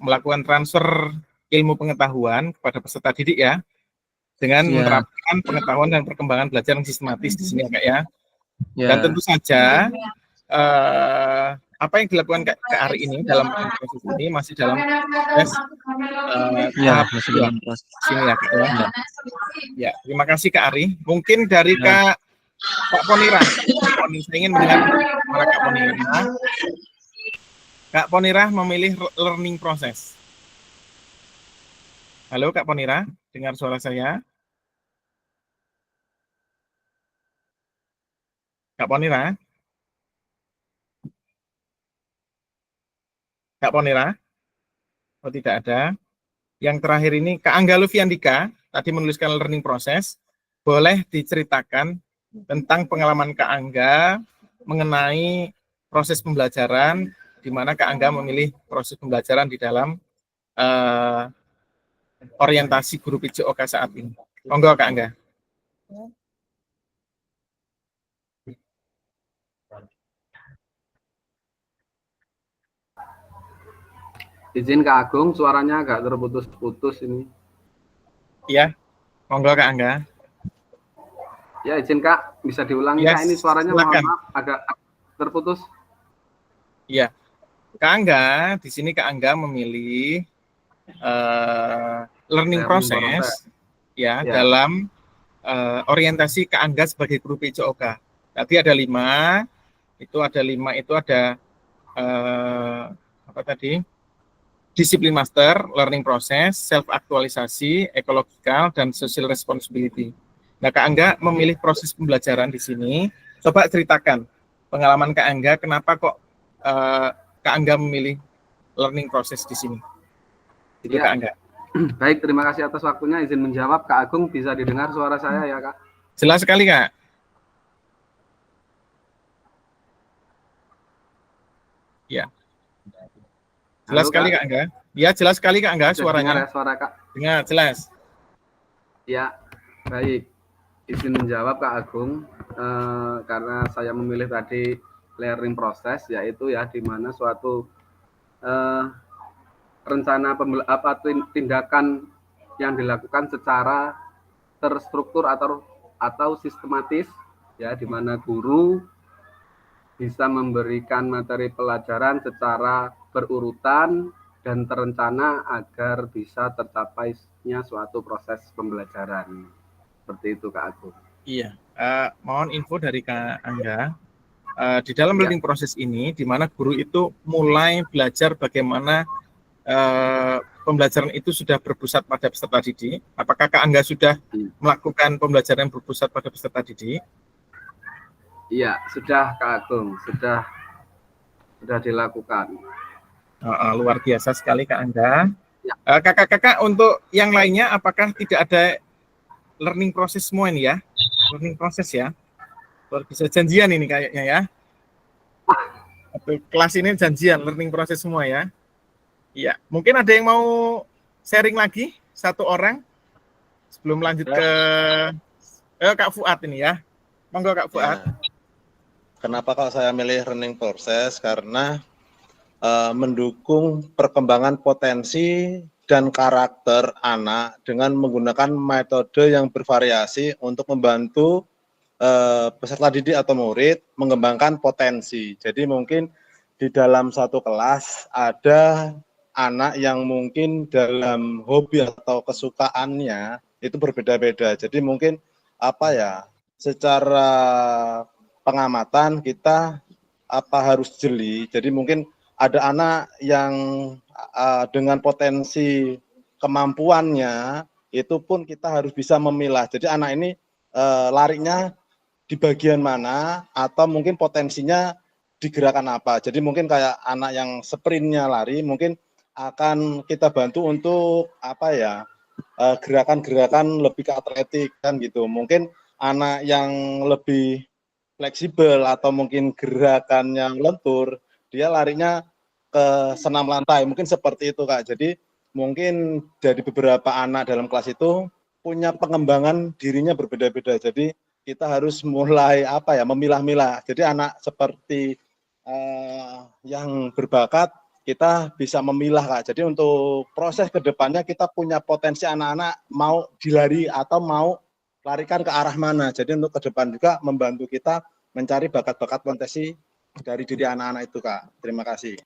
melakukan transfer ilmu pengetahuan kepada peserta didik ya. dengan menerapkan pengetahuan dan perkembangan belajar yang sistematis di sini ya Kak ya. Dan tentu saja apa yang dilakukan Kak Ari ini dalam proses ini masih dalam proses masih dalam proses sini ya Kak ya. Ya, terima kasih Kak Ari. Mungkin dari Kak Ponira. Saya ingin mendengar suara Kak Ponira. Kak Ponira memilih learning process. Halo Kak Ponira, dengar suara saya? Kak Ponira? Kak Ponira? Oh tidak ada. Yang terakhir ini Kak Angga Lufiandika, tadi menuliskan learning process. Boleh diceritakan tentang pengalaman Kak Angga mengenai proses pembelajaran, di mana Kak Angga memilih proses pembelajaran di dalam orientasi guru PJOK saat ini. Monggo Kak Angga. Izin Kak Agung, suaranya agak terputus-putus ini. Iya, monggo Kak Angga. Ya izin Kak, bisa diulangi Kak, ini suaranya mohon maaf agak terputus. Iya, Kak Angga, di sini Kak Angga memilih learning process ya dalam orientasi Kak Angga sebagai guru PJOK. Tadi ada 5, itu ada apa tadi? Disiplin master, learning process, self-aktualisasi, ekologikal, dan social responsibility. Nah, Kak Angga memilih proses pembelajaran di sini. Coba ceritakan pengalaman Kak Angga, kenapa kok Kak Angga memilih learning process di sini. Itu Kak Angga. Baik, terima kasih atas waktunya. Izin menjawab, Kak Agung bisa didengar suara saya ya Kak? Jelas sekali Kak. Ya. Jelas sekali Kak Angga. Ya, jelas sekali Kak Angga suaranya. Dengar ya suara Kak? Dengar, jelas. Ya, baik. Izin menjawab Kak Agung, karena saya memilih tadi learning process, yaitu ya di mana suatu rencana tindakan yang dilakukan secara terstruktur atau sistematis, ya di mana guru bisa memberikan materi pelajaran secara berurutan dan terencana agar bisa tercapainya suatu proses pembelajaran. Seperti itu Kak Agung. Iya, mohon info dari Kak Angga. Di dalam learning proses ini, di mana guru itu mulai belajar bagaimana pembelajaran itu sudah berpusat pada peserta didik. Apakah Kak Angga sudah melakukan pembelajaran yang berpusat pada peserta didik? Iya, sudah Kak Agung, sudah dilakukan. Luar biasa sekali Kak Angga. Kakak-kakak untuk yang lainnya, apakah tidak ada learning proses semua ini ya? Learning proses ya? Luar biasa, janjian ini kayaknya ya. Kelas ini janjian, learning proses semua ya. Iya, mungkin ada yang mau sharing lagi, satu orang, sebelum lanjut ke Kak Fuad ini ya. Monggo Kak Fuad. Kenapa kalau saya milih learning process? Karena mendukung perkembangan potensi dan karakter anak dengan menggunakan metode yang bervariasi untuk membantu peserta didik atau murid mengembangkan potensi. Jadi mungkin di dalam satu kelas ada anak yang mungkin dalam hobi atau kesukaannya itu berbeda-beda. Jadi mungkin secara pengamatan kita harus jeli. Jadi mungkin ada anak yang dengan potensi kemampuannya itu pun kita harus bisa memilah. Jadi anak ini larinya di bagian mana atau mungkin potensinya di gerakan apa. Jadi mungkin kayak anak yang sprintnya lari mungkin akan kita bantu untuk gerakan-gerakan lebih ke atletik kan gitu. Mungkin anak yang lebih fleksibel atau mungkin gerakannya lentur, dia larinya ke senam lantai, mungkin seperti itu Kak. Jadi mungkin dari beberapa anak dalam kelas itu punya pengembangan dirinya berbeda-beda. Jadi kita harus mulai memilah-milah. Jadi anak seperti yang berbakat kita bisa memilah Kak. Jadi untuk proses kedepannya kita punya potensi anak-anak mau dilari atau mau larikan ke arah mana. Jadi untuk ke depan juga membantu kita mencari bakat-bakat potensi dari diri anak-anak itu Kak. Terima kasih.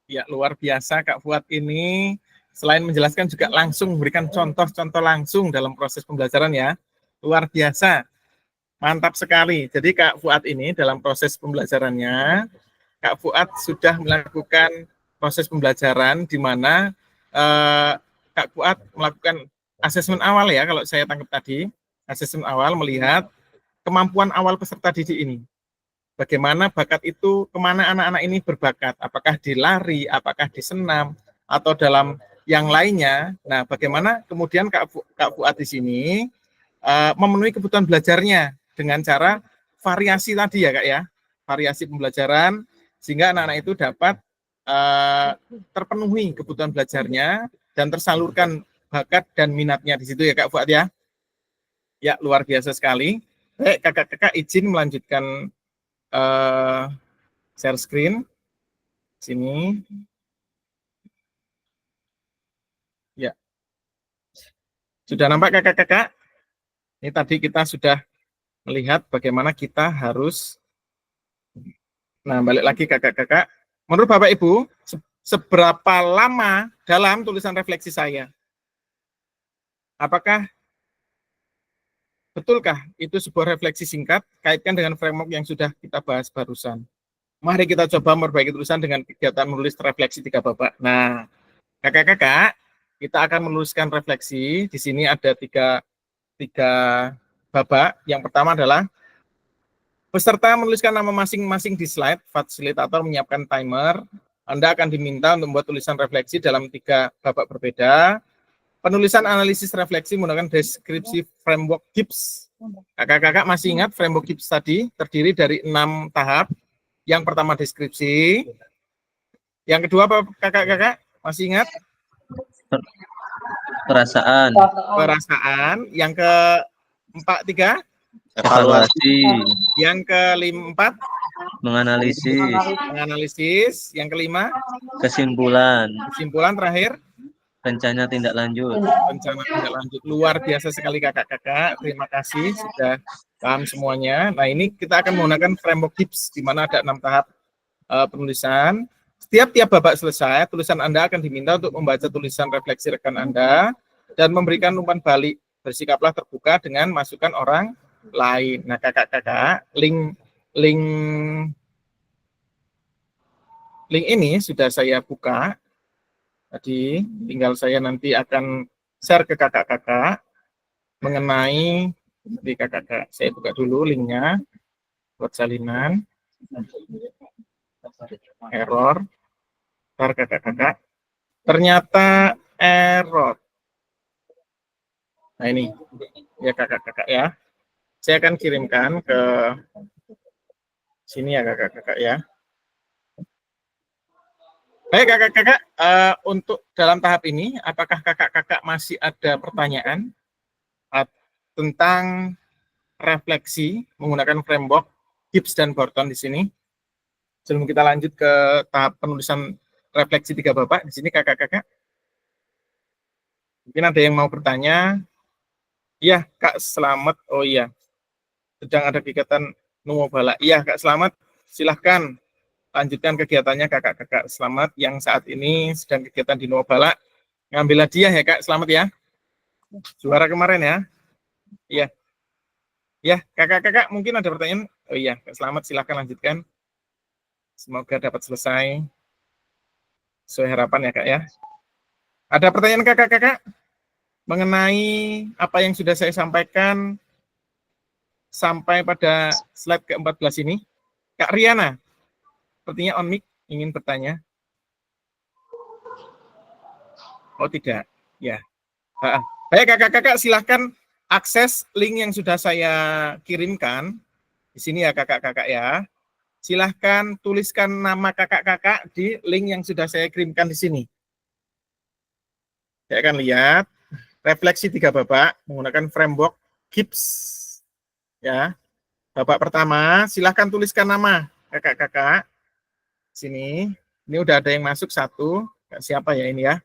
Ya, luar biasa Kak Fuad ini. Selain menjelaskan juga langsung memberikan contoh-contoh langsung dalam proses pembelajaran ya. Luar biasa. Mantap sekali. Jadi Kak Fuad ini dalam proses pembelajarannya, Kak Fuad sudah melakukan proses pembelajaran di mana Kak Fuad melakukan asesmen awal ya, kalau saya tangkap tadi. Asesmen awal melihat kemampuan awal peserta didik ini. Bagaimana bakat itu, kemana anak-anak ini berbakat. Apakah di lari, apakah di senam, atau dalam yang lainnya. Nah, bagaimana kemudian Kak Fuad di sini memenuhi kebutuhan belajarnya dengan cara variasi tadi ya Kak ya, variasi pembelajaran sehingga anak-anak itu dapat terpenuhi kebutuhan belajarnya dan tersalurkan bakat dan minatnya di situ ya Kak Fuad ya. Ya, luar biasa sekali. Baik, kakak-kakak izin melanjutkan share screen sini. Ya, sudah nampak kakak-kakak? Ini tadi kita sudah melihat bagaimana kita harus. Nah, balik lagi kakak-kakak. Menurut Bapak Ibu, seberapa lama dalam tulisan refleksi saya? Apakah betulkah itu sebuah refleksi singkat? Kaitkan dengan framework yang sudah kita bahas barusan. Mari kita coba memperbaiki tulisan dengan kegiatan menulis refleksi 3 babak. Nah, kakak-kakak, kita akan menuliskan refleksi. Di sini ada tiga babak. Yang pertama adalah peserta menuliskan nama masing-masing di slide, fasilitator menyiapkan timer. Anda akan diminta untuk membuat tulisan refleksi dalam 3 babak berbeda. Penulisan analisis refleksi menggunakan deskripsi framework GIPS. Kakak-kakak masih ingat framework GIPS tadi terdiri dari 6 tahap. Yang pertama deskripsi. Yang kedua apa kakak-kakak? Masih ingat? Perasaan. Perasaan. Yang keempat, Evaluasi. Yang keempat, menganalisis. Yang kelima, kesimpulan. Terakhir, rencana tindak lanjut. Luar biasa sekali kakak-kakak. Terima kasih sudah paham semuanya. Nah, ini kita akan menggunakan framework GIPS di mana ada 6 tahap penulisan. Setiap babak selesai, tulisan Anda akan diminta untuk membaca tulisan refleksi rekan Anda dan memberikan umpan balik. Bersikaplah terbuka dengan masukan orang lain. Nah, kakak-kakak, link ini sudah saya buka. Tadi tinggal saya nanti akan share ke kakak-kakak mengenai di kakak-kakak. Saya buka dulu linknya buat salinan. Error. Ntar kakak-kakak. Ternyata error. Nah ini ya kakak-kakak ya. Saya akan kirimkan ke sini ya kakak-kakak ya. Baik kakak-kakak, untuk dalam tahap ini, apakah kakak-kakak masih ada pertanyaan tentang refleksi menggunakan framework GIPS dan Borton di sini? Sebelum kita lanjut ke tahap penulisan refleksi 3 babak, di sini kakak-kakak. Mungkin ada yang mau bertanya. Iya, Kak Selamat. Oh iya, sedang ada kegiatan Nuwobala. Iya, Kak Selamat, silahkan lanjutkan kegiatannya kakak-kakak Selamat yang saat ini sedang kegiatan di Nuwobala. Ngambil hadiah ya Kak Selamat ya. Juara kemarin ya. Iya. Ya, kakak-kakak mungkin ada pertanyaan. Oh iya, Kak Selamat silahkan lanjutkan. Semoga dapat selesai sesuai harapan ya Kak ya. Ada pertanyaan kakak-kakak mengenai apa yang sudah saya sampaikan sampai pada slide ke-14 ini? Kak Riana, sepertinya on mic ingin bertanya. Oh tidak, ya. Baik kakak-kakak silahkan akses link yang sudah saya kirimkan. Di sini ya kakak-kakak ya. Silahkan tuliskan nama kakak-kakak di link yang sudah saya kirimkan di sini. Saya akan lihat refleksi 3 babak menggunakan framework GIPS. Ya, babak pertama silahkan tuliskan nama kakak-kakak. Sini Ini udah ada yang masuk satu. Siapa ya ini ya?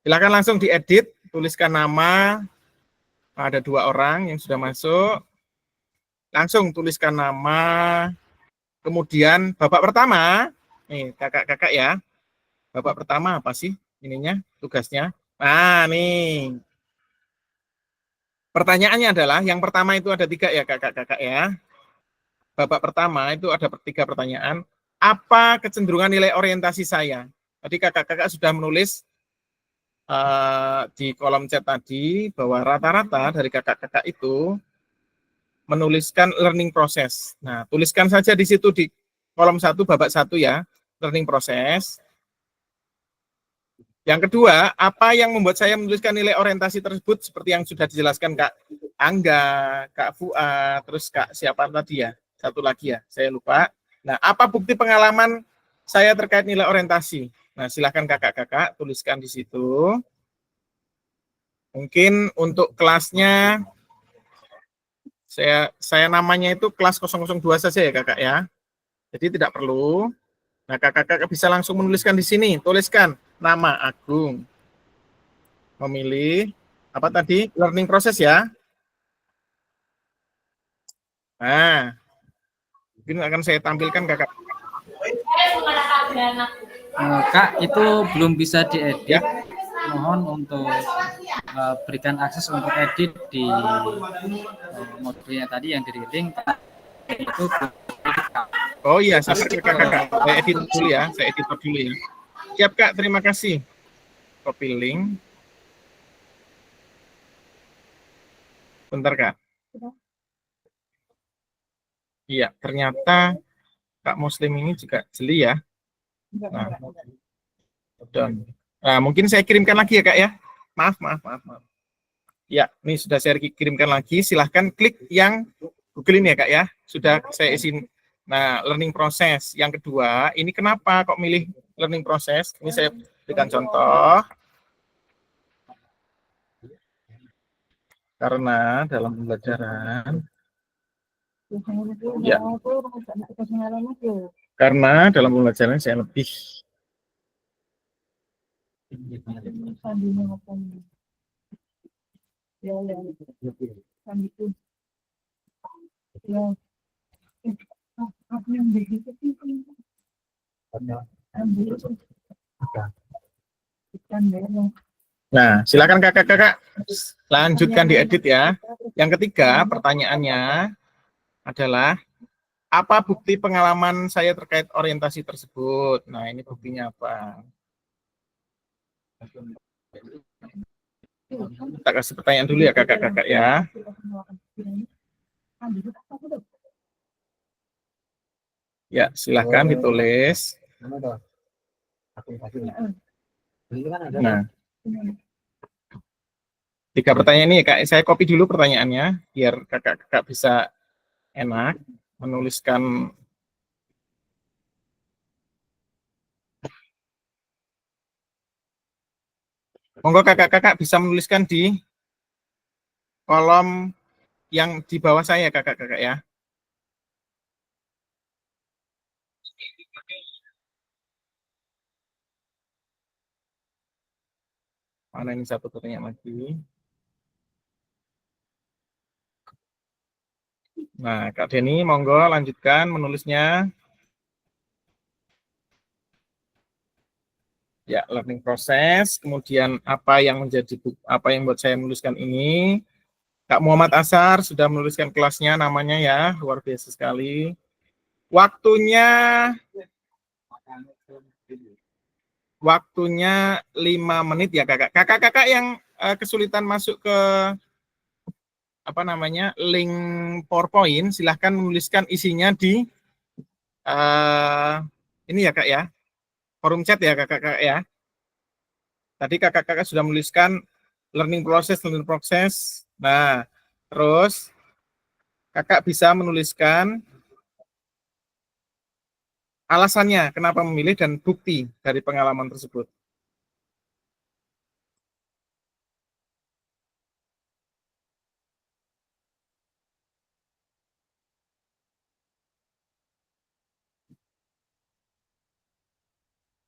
Silakan langsung diedit, tuliskan nama. Ada 2 orang yang sudah masuk. Langsung tuliskan nama. Kemudian Bapak pertama, nih kakak-kakak ya. Bapak pertama apa sih ininya, tugasnya? Nah, nih. Pertanyaannya adalah, yang pertama itu ada 3 ya kakak-kakak ya. Babak pertama itu ada 3 pertanyaan. Apa kecenderungan nilai orientasi saya? Tadi kakak-kakak sudah menulis di kolom chat tadi bahwa rata-rata dari kakak-kakak itu menuliskan learning process. Nah, tuliskan saja di situ di kolom 1 babak 1 ya, learning process. Yang kedua, apa yang membuat saya menuliskan nilai orientasi tersebut seperti yang sudah dijelaskan Kak Angga, Kak Fuad, terus Kak siapa tadi ya? Satu lagi ya, saya lupa. Nah, apa bukti pengalaman saya terkait nilai orientasi? Nah, silakan kakak-kakak tuliskan di situ. Mungkin untuk kelasnya saya namanya itu kelas 002 saja ya kakak ya. Jadi tidak perlu. Nah, kakak-kakak bisa langsung menuliskan di sini. Tuliskan nama Agung. Memilih apa tadi? Learning process ya. Nah, mungkin akan saya tampilkan kakak. Kak, itu belum bisa diedit. Ya. Mohon untuk berikan akses untuk edit di modulnya tadi yang di-reading. Itu oh iya, sabar kakak. Saya edit dulu ya. Saya editor dulu ya. Siap Kak, terima kasih. Copy link. Bentar Kak. Iya, ternyata Kak Muslim ini juga jeli ya. Nah, nah, mungkin saya kirimkan lagi ya Kak ya. Maaf. Ya, ini sudah saya kirimkan lagi. Silahkan klik yang Google ini ya Kak ya. Sudah saya isi. Nah, learning process. Yang kedua, ini kenapa kok milih learning process? Ini saya berikan contoh. Karena dalam pembelajaran ya. Karena dalam pembelajaran saya lebih Nah, silakan kakak-kakak lanjutkan diedit ya. Yang ketiga, pertanyaannya adalah apa bukti pengalaman saya terkait orientasi tersebut? Nah, ini buktinya apa? Kita kasih pertanyaan dulu ya kakak-kakak ya. Ya, silahkan ditulis. Nah, 3 pertanyaan ini Kak, saya copy dulu pertanyaannya biar kakak-kakak bisa enak menuliskan. Monggo kakak-kakak bisa menuliskan di kolom yang di bawah saya kakak-kakak ya. Mana ini satu pertanyaan lagi. Nah, Kak Denny, monggo lanjutkan menulisnya. Ya, learning process. Kemudian apa yang buat saya menuliskan ini? Kak Muhammad Asar sudah menuliskan kelasnya, namanya ya, luar biasa sekali. Waktunya 5 menit ya kakak. Kakak-kakak yang kesulitan masuk ke link PowerPoint, silahkan menuliskan isinya di ini ya kak ya, forum chat ya kakak-kakak ya. Tadi kakak-kakak sudah menuliskan learning process. Nah, terus kakak bisa menuliskan alasannya kenapa memilih dan bukti dari pengalaman tersebut.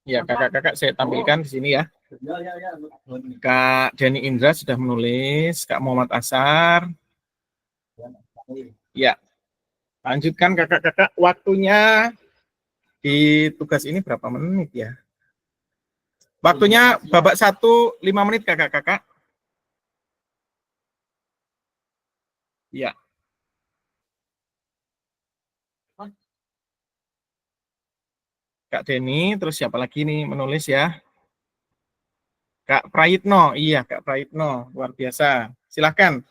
Ya, kakak-kakak saya tampilkan di sini ya. Kak Denny Indra sudah menulis, Kak Muhammad Asar. Ya, lanjutkan kakak-kakak. Waktunya di tugas ini berapa menit ya? Waktunya babak 1 5 menit kakak-kakak. Ya. Kak Denny, terus siapa lagi nih menulis ya? Kak Prayitno, iya Kak Prayitno, luar biasa. Silahkan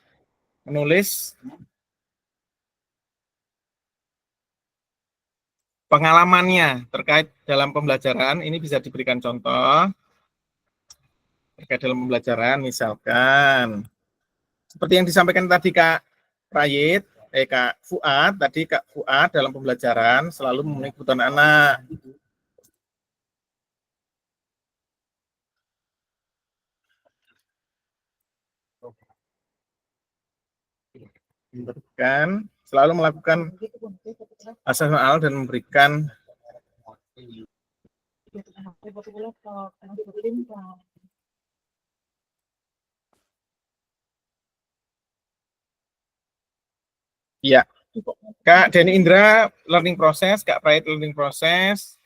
menulis pengalamannya terkait dalam pembelajaran. Ini bisa diberikan contoh terkait dalam pembelajaran, misalkan seperti yang disampaikan tadi Kak Prayit, Kak Fuad, tadi Kak Fuad dalam pembelajaran selalu memenuhi kebutuhan anak. Selalu melakukan asesmen dan memberikan ya, Kak Denny Indra learning process, Kak Prayit learning process.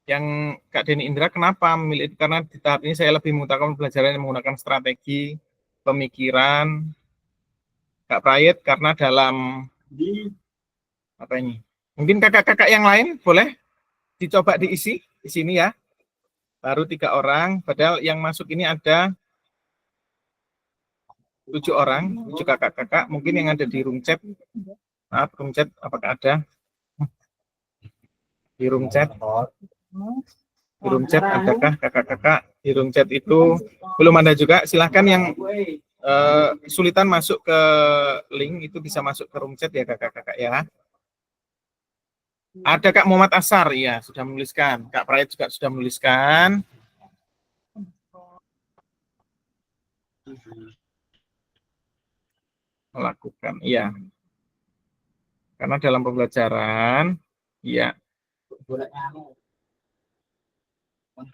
Yang Kak Denny Indra kenapa memilih itu? Karena di tahap ini saya lebih mengutamakan pembelajaran yang menggunakan strategi pemikiran. Kak Prayit karena dalam apa ini? Mungkin kakak-kakak yang lain boleh dicoba diisi di sini ya. Baru 3 orang, padahal yang masuk ini ada 7 orang, 7 kakak-kakak. Mungkin yang ada di room chat, maaf room chat apakah ada? Di room chat, adakah kakak-kakak di room chat itu? Belum ada juga. Silahkan yang kesulitan masuk ke link itu bisa masuk ke room chat ya kakak-kakak ya. Ada Kak Muhammad Asar, ya sudah menuliskan. Kak Prayit juga sudah menuliskan. Melakukan, iya. Karena dalam pembelajaran, iya.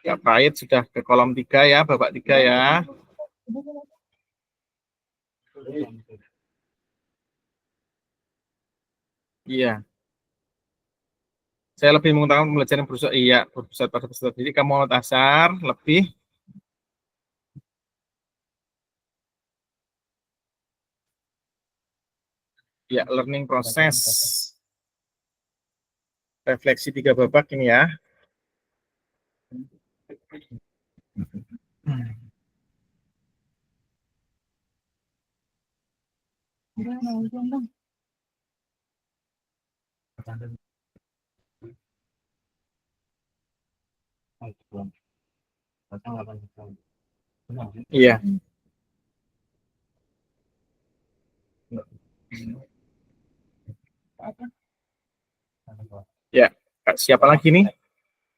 Kak Prayit sudah ke kolom 3 ya, babak 3 ya. Iya. Saya lebih mengutamakan pembelajaran berusaha, iya, berpusat pada peserta didik. Kamu Muhammad Asar lebih ya learning proses. Refleksi 3 babak ini ya. Iya. Ya, siapa lagi nih?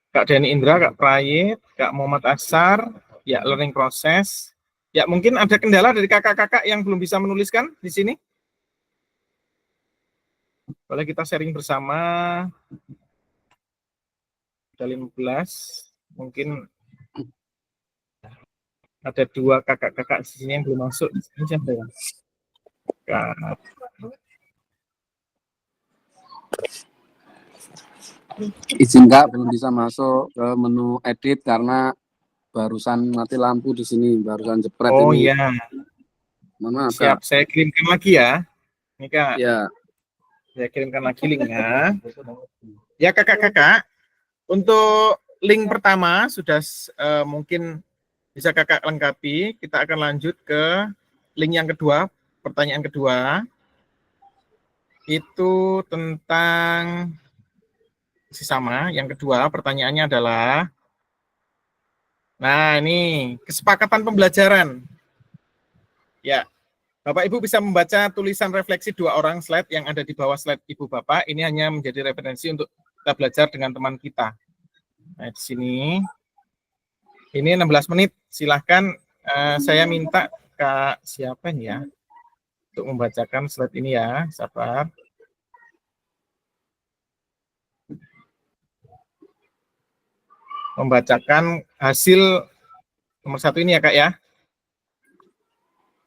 Kak Denny Indra, Kak Prayit, Kak Muhammad Asar, ya learning proses. Ya mungkin ada kendala dari kakak-kakak yang belum bisa menuliskan di sini. Boleh kita sharing bersama. Ada 15, mungkin ada 2 kakak-kakak di sini yang belum masuk. Ini siapa ya? Kak. Izin Kak, belum bisa masuk ke menu edit karena barusan mati lampu di sini, barusan jepret ini. Oh iya. Mohon maaf, Siap, Kak. saya kirimkan lagi ya. Ini Kak. Ya. Saya kirimkan lagi linknya. Ya kakak-kakak, untuk link pertama sudah mungkin bisa kakak lengkapi. Kita akan lanjut ke link yang kedua, pertanyaan kedua. Itu tentang sama. Yang kedua pertanyaannya adalah, nah ini kesepakatan pembelajaran. Ya, Bapak Ibu bisa membaca tulisan refleksi 2 orang slide yang ada di bawah slide Ibu Bapak. Ini hanya menjadi referensi untuk kita belajar dengan teman kita. Nah, di sini ini 16 menit. Silahkan saya minta Kak siapa nih ya untuk membacakan slide ini ya. Sabar. membacakan hasil nomor 1 ini ya Kak ya.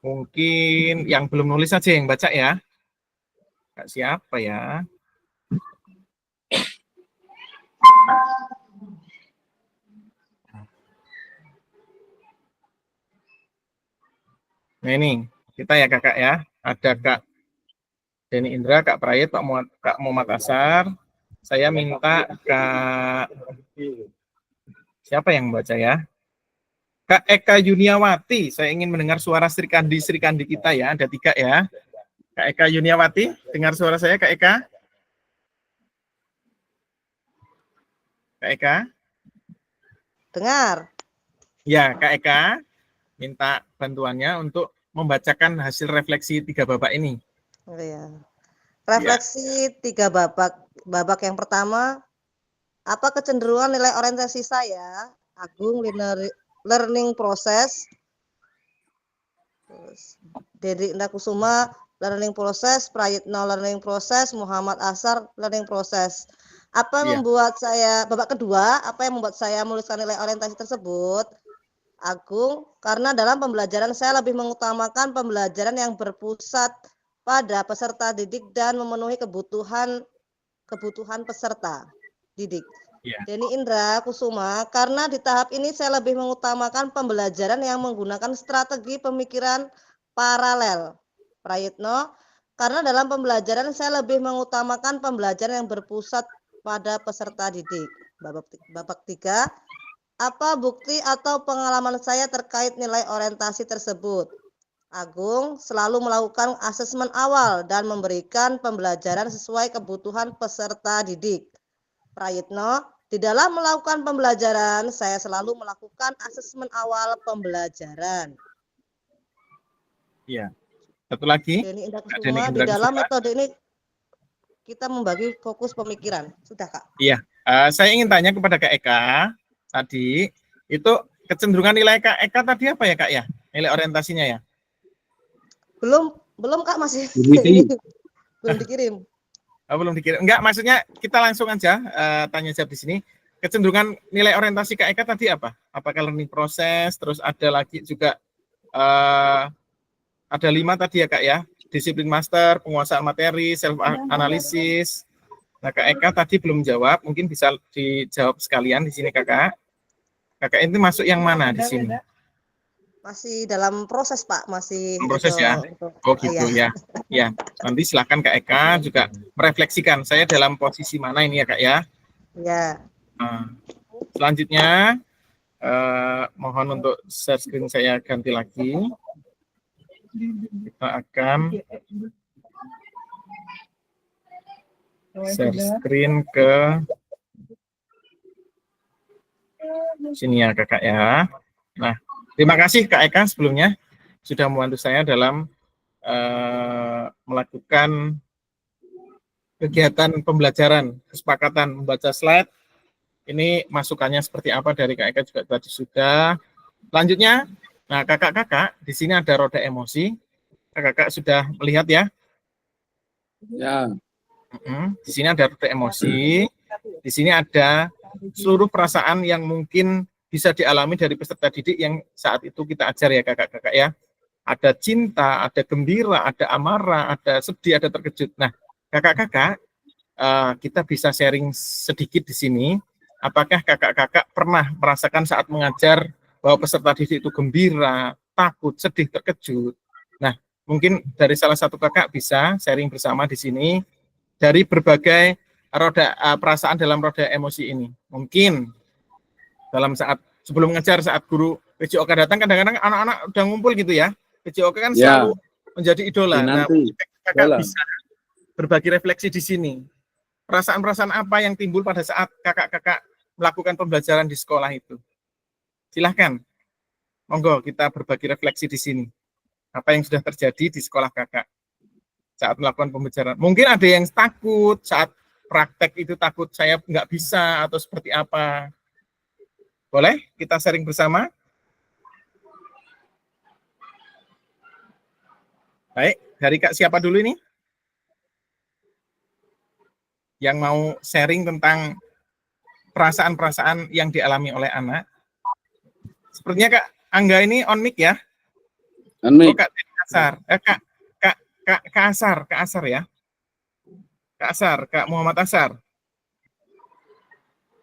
Mungkin yang belum nulis aja yang baca ya. Kak siapa ya? Nah ini, kita ya kakak ya. Ada Kak Denny Indra, Kak Prayit, Kak Muhammad Asar. Saya minta Kak... Siapa yang membaca ya? Kak Eka Yuniawati. Saya ingin mendengar suara Sri Kandi kita ya. Ada 3 ya. Kak Eka Yuniawati, dengar suara saya Kak Eka? Kak Eka? Dengar. Ya, Kak Eka minta bantuannya untuk membacakan hasil refleksi 3 babak ini. Oh, ya. Refleksi 3 babak. Babak yang pertama, apa kecenderungan nilai orientasi saya? Agung learning process. Terus Dedi Indakusuma learning process, Prayitno learning process, Muhammad Asar learning process. Apa yang membuat saya, babak kedua, apa yang membuat saya menuliskan nilai orientasi tersebut? Agung, karena dalam pembelajaran saya lebih mengutamakan pembelajaran yang berpusat pada peserta didik dan memenuhi kebutuhan peserta didik. Denny Indra Kusuma, karena di tahap ini saya lebih mengutamakan pembelajaran yang menggunakan strategi pemikiran paralel. Prayitno, karena dalam pembelajaran saya lebih mengutamakan pembelajaran yang berpusat pada peserta didik. Babak 3, apa bukti atau pengalaman saya terkait nilai orientasi tersebut? Agung, selalu melakukan asesmen awal dan memberikan pembelajaran sesuai kebutuhan peserta didik. Prayitno, di dalam melakukan pembelajaran, saya selalu melakukan asesmen awal pembelajaran. Iya. Satu lagi. Denny Indah Kusuma, di dalam metode ini kita membagi fokus pemikiran. Sudah, Kak? Iya. Saya ingin tanya kepada Kak Eka tadi, itu kecenderungan nilai Kak Eka tadi apa ya Kak ya? Nilai orientasinya ya? Belum Kak, masih belum dikirim. Oh, belum dikirim. Enggak, maksudnya kita langsung aja tanya jawab di sini. Kecenderungan nilai orientasi Kak Eka tadi apa? Apakah learning proses, terus ada lagi juga ada 5 tadi ya Kak ya? Disiplin master, penguasaan materi, self analisis. Nah, Kak Eka tadi belum jawab, mungkin bisa dijawab sekalian di sini Kakak. Kakak ini masuk yang mana di sini? Masih dalam proses Pak, masih proses ya. Oh gitu ya. Ya, nanti silakan Kak Eka juga merefleksikan saya dalam posisi mana ini ya Kak ya. Ya. Selanjutnya mohon untuk share screen saya ganti lagi. Kita akan share screen ke sini ya Kakak ya. Nah, terima kasih Kak Eka sebelumnya sudah membantu saya dalam melakukan kegiatan pembelajaran, kesepakatan membaca slide. Ini masukannya seperti apa dari Kak Eka juga tadi sudah. Lanjutnya, nah kakak-kakak di sini ada roda emosi. Kakak-kakak sudah melihat ya? Ya. Di sini ada roda emosi. Di sini ada seluruh perasaan yang mungkin bisa dialami dari peserta didik yang saat itu kita ajar ya kakak-kakak ya. Ada cinta, ada gembira, ada amarah, ada sedih, ada terkejut. Nah, kakak-kakak, kita bisa sharing sedikit di sini. Apakah kakak-kakak pernah merasakan saat mengajar bahwa peserta didik itu gembira, takut, sedih, terkejut? Nah, mungkin dari salah satu kakak bisa sharing bersama di sini dari berbagai roda perasaan dalam roda emosi ini. Mungkin dalam saat sebelum mengajar, saat guru PJOK datang, kadang-kadang anak-anak udah ngumpul gitu ya. PJOK kan selalu menjadi idola. Nah, kakak bisa berbagi refleksi di sini. Perasaan-perasaan apa yang timbul pada saat kakak-kakak melakukan pembelajaran di sekolah itu? Silahkan. Monggo kita berbagi refleksi di sini. Apa yang sudah terjadi di sekolah kakak saat melakukan pembelajaran? Mungkin ada yang takut saat praktek itu, takut saya nggak bisa atau seperti apa. Boleh kita sharing bersama? Baik, dari Kak siapa dulu ini? Yang mau sharing tentang perasaan-perasaan yang dialami oleh anak. Sepertinya Kak Angga ini on mic ya? On mic. Oh, Kak Asar. Kak Asar ya? Kak Asar, Kak Muhammad Asar.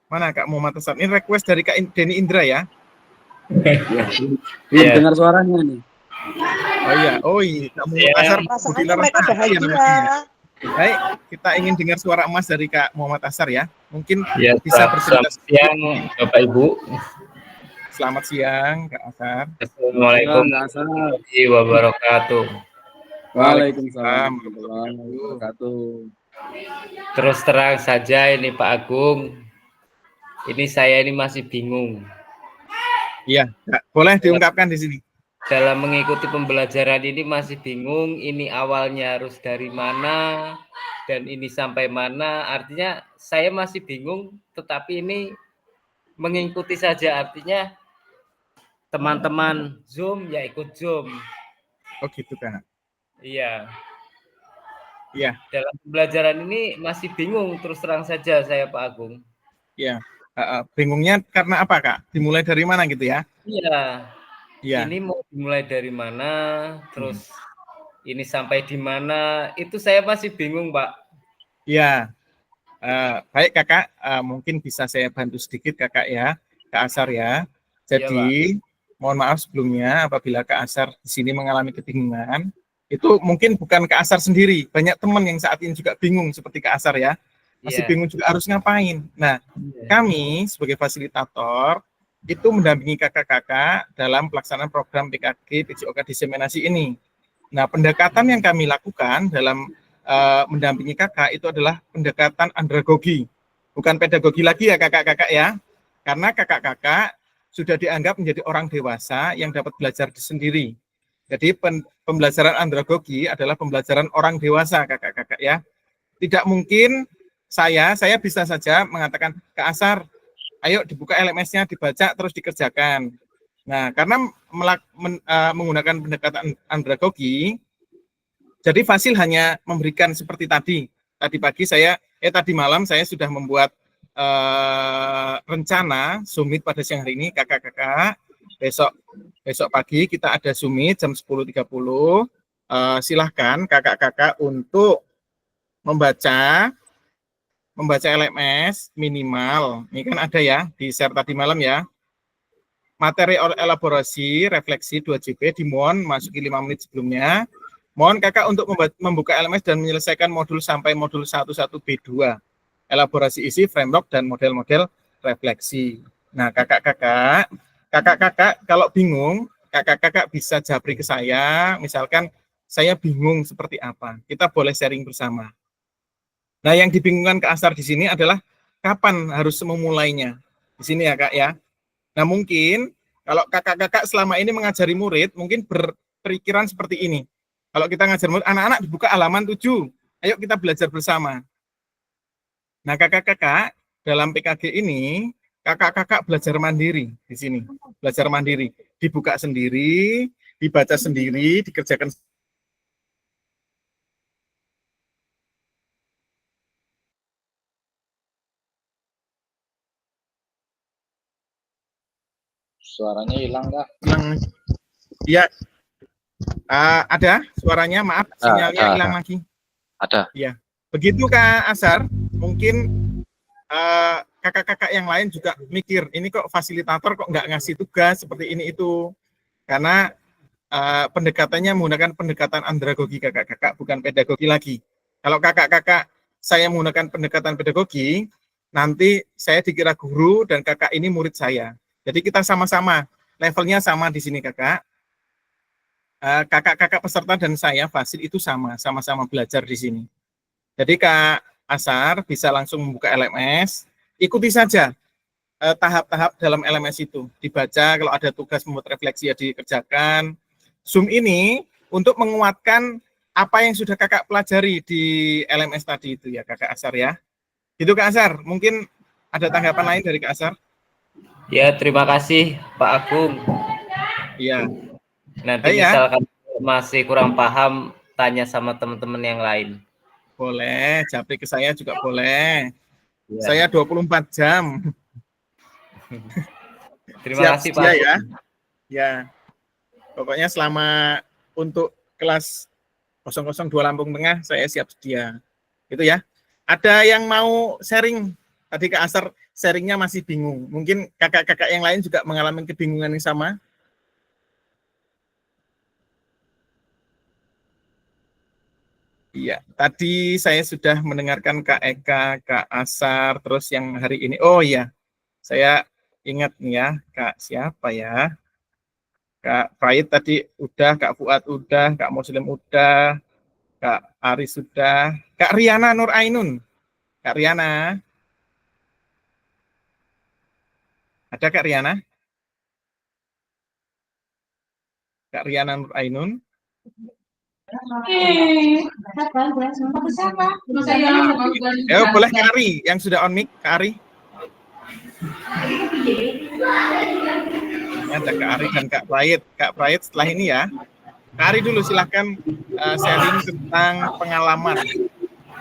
Mana Kak Muhammad Asar? Ini request dari Kak Denny Indra ya? Iya, dengar suaranya nih. Oh iya, Kak Muhammad Asar. Pasangannya mereka bahagia. Baik, kita ingin dengar suara emas dari Kak Muhammad Asar ya. Mungkin Ya, bisa bercerita. selamat siang Bapak Ibu. Selamat siang Kak Asar. Assalamualaikum warahmatullahi wabarakatuh. Waalaikumsalam warahmatullahi wabarakatuh. Terus terang saja ini Pak Agung, ini saya ini masih bingung. Iya, Kak, boleh diungkapkan di sini. Dalam mengikuti pembelajaran ini masih bingung, ini awalnya harus dari mana dan ini sampai mana. Artinya saya masih bingung, tetapi ini mengikuti saja. Artinya teman-teman Zoom ya ikut Zoom. Oh gitu Kak. Iya. Iya. Dalam pembelajaran ini masih bingung, terus terang saja saya Pak Agung. Iya. Bingungnya karena apa Kak? Dimulai dari mana gitu ya? Iya. Iya. Ini mau dimulai dari mana, terus ini sampai di mana, itu saya masih bingung, Pak. Iya. Baik Kakak, mungkin bisa saya bantu sedikit Kakak ya, Kak Asar ya. Jadi, mohon maaf sebelumnya apabila Kak Asar di sini mengalami kebingungan, itu mungkin bukan Kak Asar sendiri, banyak teman yang saat ini juga bingung seperti Kak Asar ya. Masih bingung juga harus ngapain. Nah, kami sebagai fasilitator itu mendampingi kakak-kakak dalam pelaksanaan program PKG PJOK diseminasi ini. Nah, pendekatan yang kami lakukan dalam mendampingi kakak itu adalah pendekatan andragogi, bukan pedagogi lagi ya kakak-kakak ya, karena kakak-kakak sudah dianggap menjadi orang dewasa yang dapat belajar sendiri. Jadi pembelajaran andragogi adalah pembelajaran orang dewasa kakak-kakak ya. Tidak mungkin saya bisa saja mengatakan Kak Asar, ayo dibuka LMS-nya, dibaca, terus dikerjakan. Nah, karena menggunakan pendekatan andragogi, jadi Fasil hanya memberikan seperti tadi. Tadi malam saya sudah membuat rencana Zoom-Meet pada siang hari ini, kakak-kakak. Besok pagi kita ada Zoom-Meet jam 10.30. Silahkan kakak-kakak untuk membaca LMS minimal, ini kan ada ya, di share tadi malam ya, materi elaborasi, refleksi 2 JP, dimohon masuki 5 menit sebelumnya, mohon kakak untuk membuka LMS dan menyelesaikan modul sampai modul 11B2, elaborasi isi, framework, dan model-model refleksi. Nah kakak-kakak kalau bingung, kakak-kakak bisa japri ke saya, misalkan saya bingung seperti apa, kita boleh sharing bersama. Nah, yang dibingungkan Kak Asar di sini adalah kapan harus memulainya. Di sini ya, Kak ya. Nah, mungkin kalau kakak-kakak selama ini mengajari murid, mungkin berpikiran seperti ini. Kalau kita ngajar murid, anak-anak dibuka halaman 7. Ayo kita belajar bersama. Nah, kakak-kakak dalam PKG ini, kakak-kakak belajar mandiri di sini. Belajar mandiri. Dibuka sendiri, dibaca sendiri, dikerjakan Suaranya hilang Kak? Iya. Ada suaranya, maaf sinyalnya hilang lagi. Ada. Iya. Begitu Kak Asar, mungkin kakak-kakak yang lain juga mikir, ini kok fasilitator kok nggak ngasih tugas seperti ini itu. Karena pendekatannya menggunakan pendekatan andragogi kakak-kakak, bukan pedagogi lagi. Kalau kakak-kakak saya menggunakan pendekatan pedagogi, nanti saya dikira guru dan kakak ini murid saya. Jadi kita sama-sama, levelnya sama di sini kakak. Kakak-kakak peserta dan saya, Fasil, itu sama-sama belajar di sini. Jadi Kak Asar bisa langsung membuka LMS, ikuti saja tahap-tahap dalam LMS itu. Dibaca, kalau ada tugas membuat refleksi ya dikerjakan. Zoom ini untuk menguatkan apa yang sudah kakak pelajari di LMS tadi itu ya Kakak Asar ya. Gitu Kak Asar, mungkin ada tanggapan lain dari Kak Asar? Ya, terima kasih Pak Agung. Iya. Nanti misalkan masih kurang paham, tanya sama teman-teman yang lain. Boleh, japri ke saya juga boleh. Ya. Saya 24 jam. Terima kasih Pak. Ya. Ya. Pokoknya selama untuk kelas 002 Lampung Tengah saya siap sedia. Itu ya. Ada yang mau sharing? Tadi Kak Asar sharingnya masih bingung. Mungkin kakak-kakak yang lain juga mengalami kebingungan yang sama. Iya, tadi saya sudah mendengarkan Kak Eka, Kak Asar, terus yang hari ini. Oh iya, saya ingat nih ya, Kak siapa ya? Kak Faid tadi udah, Kak Fuad udah, Kak Muslim udah, Kak Aris sudah, Kak Riana Nur Ainun. Kak Riana. Ada Kak Riana? Kak Riana Nur Ainun. Boleh Kak Ari yang sudah on mic, Kak Ari. Ada Kak Ari dan Kak Prayit. Kak Prayit setelah ini ya. Kak Ari dulu silahkan sharing tentang pengalaman,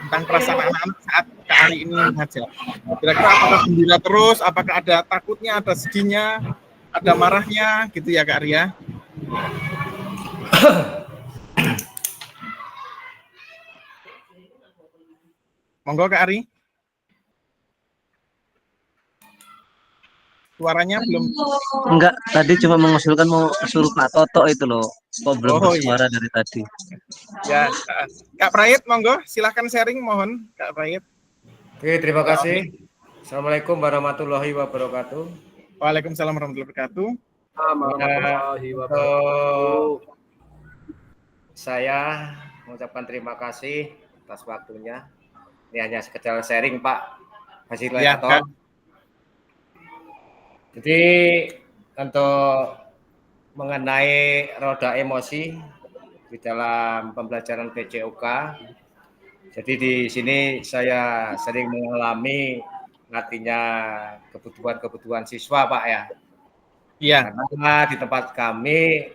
tentang perasaan anak-anak saat Kak Ari ini mengajar. Kira-kira apakah gembira terus, apakah ada takutnya, ada sedihnya, ada marahnya, gitu ya Kak Ari ya. Monggo Kak Ari. Suaranya belum. Enggak, tadi cuma mengusulkan mau suruh Pak Toto itu loh. Kok belum bersuara iya. dari tadi. Ya, Kak Prayit monggo silahkan sharing mohon Kak Prayit. Oke, terima kasih. Assalamualaikum warahmatullahi wabarakatuh. Waalaikumsalam warahmatullahi wabarakatuh. Warahmatullahi wabarakatuh. Saya mengucapkan terima kasih atas waktunya. Ini hanya sekedar sharing Pak Fasilitator. Ya, jadi untuk mengenai roda emosi di dalam pembelajaran PJOK, jadi di sini saya sering mengalami artinya kebutuhan siswa Pak ya. Iya. Karena di tempat kami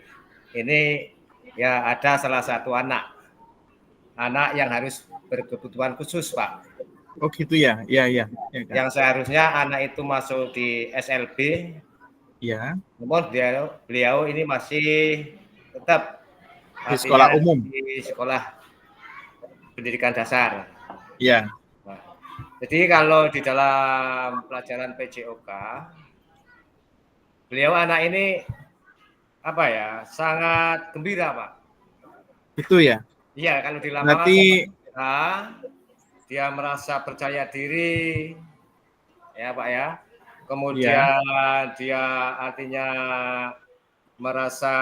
ini ya ada salah satu anak yang harus berkebutuhan khusus Pak. Oh gitu ya, iya. Yang seharusnya anak itu masuk di SLB, ya. Namun beliau ini masih tetap di sekolah umum, di sekolah pendidikan dasar. Iya. Nah, jadi kalau di dalam pelajaran PJOK, beliau anak ini apa ya sangat gembira Pak. Itu ya. Iya kalau di lapangan. Berarti dia merasa percaya diri, ya Pak ya. Kemudian dia artinya merasa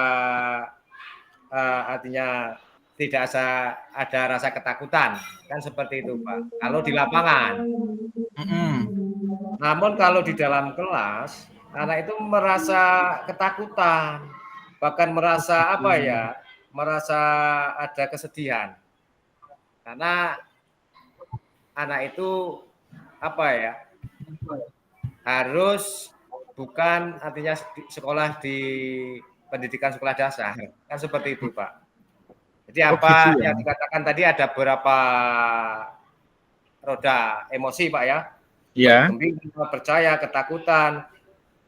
artinya tidak ada rasa ketakutan, kan seperti itu Pak. Kalau di lapangan. Namun kalau di dalam kelas, anak itu merasa ketakutan, bahkan merasa apa ya, merasa ada kesedihan, karena anak itu apa ya harus bukan artinya sekolah di pendidikan sekolah dasar kan seperti itu Pak. Jadi apa yang dikatakan tadi ada beberapa roda emosi Pak ya. Iya. Gembira, percaya, ketakutan,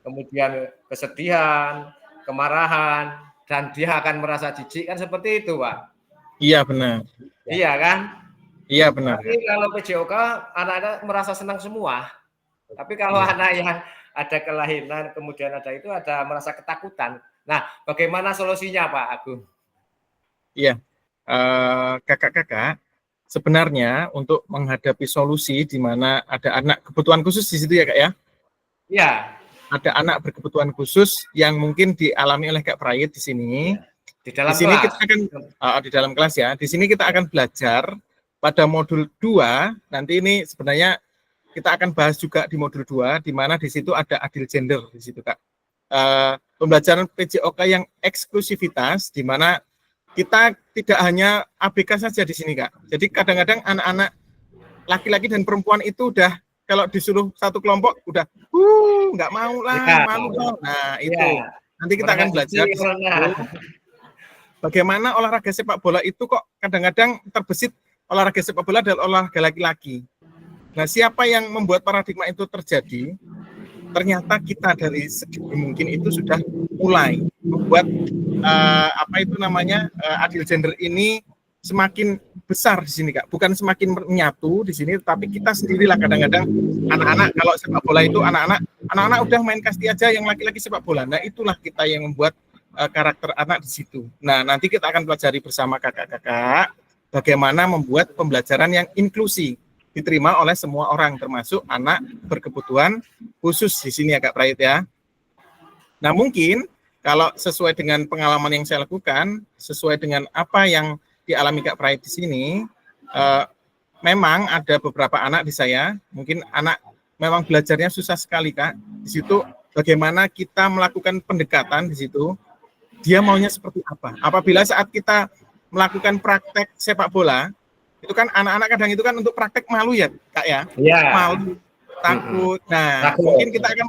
kemudian kesedihan, kemarahan, dan dia akan merasa jijik kan seperti itu Pak. Iya benar. Iya kan? Iya benar. Tapi kalau PJOK anak-anak merasa senang semua. Tapi kalau anak yang ada kelainan kemudian ada merasa ketakutan. Nah, bagaimana solusinya Pak Agung? Iya, kakak-kakak, sebenarnya untuk menghadapi solusi di mana ada anak kebutuhan khusus di situ ya Kak ya? Iya. Ada anak berkebutuhan khusus yang mungkin dialami oleh Kak Prayit di sini. Di dalam sini kelas. Kita akan di dalam kelas ya. Di sini kita akan belajar pada modul 2, nanti ini sebenarnya kita akan bahas juga di modul 2, di mana di situ ada adil gender di situ Kak. Pembelajaran PJOK yang eksklusivitas, di mana kita tidak hanya ABK saja di sini Kak. Jadi kadang-kadang anak-anak laki-laki dan perempuan itu udah kalau disuruh satu kelompok udah nggak mau lah, malu dong. Nah itu nanti kita akan belajar bagaimana olahraga sepak bola itu kok kadang-kadang terbesit olahraga sepak bola adalah olahraga laki-laki. Nah, siapa yang membuat paradigma itu terjadi? ternyata kita dari sedini mungkin itu sudah mulai membuat adil gender ini semakin besar di sini Kak, bukan semakin menyatu di sini, tapi kita sendirilah kadang-kadang anak-anak kalau sepak bola itu anak-anak udah main kasti aja yang laki-laki sepak bola. Nah itulah kita yang membuat karakter anak di situ. Nah nanti kita akan pelajari bersama kakak-kakak bagaimana membuat pembelajaran yang inklusi diterima oleh semua orang termasuk anak berkebutuhan khusus di sini ya Kak Prayit ya. Nah mungkin kalau sesuai dengan pengalaman yang saya lakukan, sesuai dengan apa yang dialami Kak Prayit di sini, memang ada beberapa anak di saya, mungkin anak memang belajarnya susah sekali Kak. Di situ bagaimana kita melakukan pendekatan di situ, dia maunya seperti apa. Apabila saat kita melakukan praktek sepak bola, itu kan anak-anak kadang itu kan untuk praktek malu ya Kak ya, malu, takut. Nah mungkin kita akan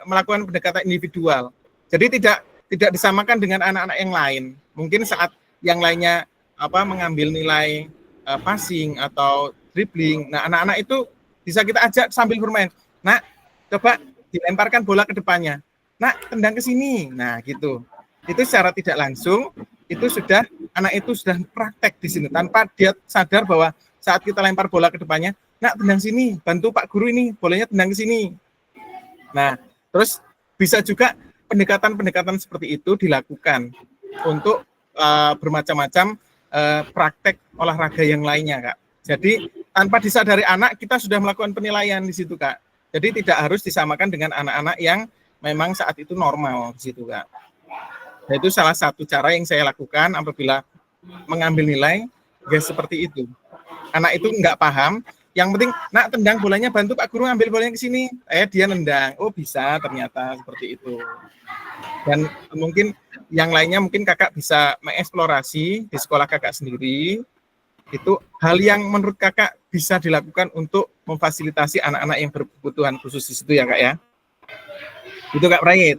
melakukan pendekatan individual. Jadi tidak disamakan dengan anak-anak yang lain. Mungkin saat yang lainnya mengambil nilai passing atau dribbling. Nah, anak-anak itu bisa kita ajak sambil bermain. Nah, coba dilemparkan bola ke depannya. Nah, tendang ke sini. Nah, gitu. Itu secara tidak langsung itu sudah anak itu sudah praktek di sini tanpa dia sadar bahwa saat kita lempar bola ke depannya, nah tendang sini, bantu Pak Guru ini, bolanya tendang ke sini. Nah, terus bisa juga pendekatan-pendekatan seperti itu dilakukan untuk bermacam-macam praktek olahraga yang lainnya, Kak. Jadi tanpa disadari anak, kita sudah melakukan penilaian di situ, Kak. Jadi tidak harus disamakan dengan anak-anak yang memang saat itu normal di situ, Kak. Nah, itu salah satu cara yang saya lakukan apabila mengambil nilai, ya seperti itu. Anak itu nggak paham, yang penting, nak tendang bolanya, bantu Pak Guru ambil bolanya ke sini. Dia nendang, oh bisa ternyata seperti itu. Dan mungkin yang lainnya mungkin kakak bisa mengeksplorasi di sekolah kakak sendiri, itu hal yang menurut kakak bisa dilakukan untuk memfasilitasi anak-anak yang berkebutuhan khusus di situ ya Kak ya. Itu Kak Prayit.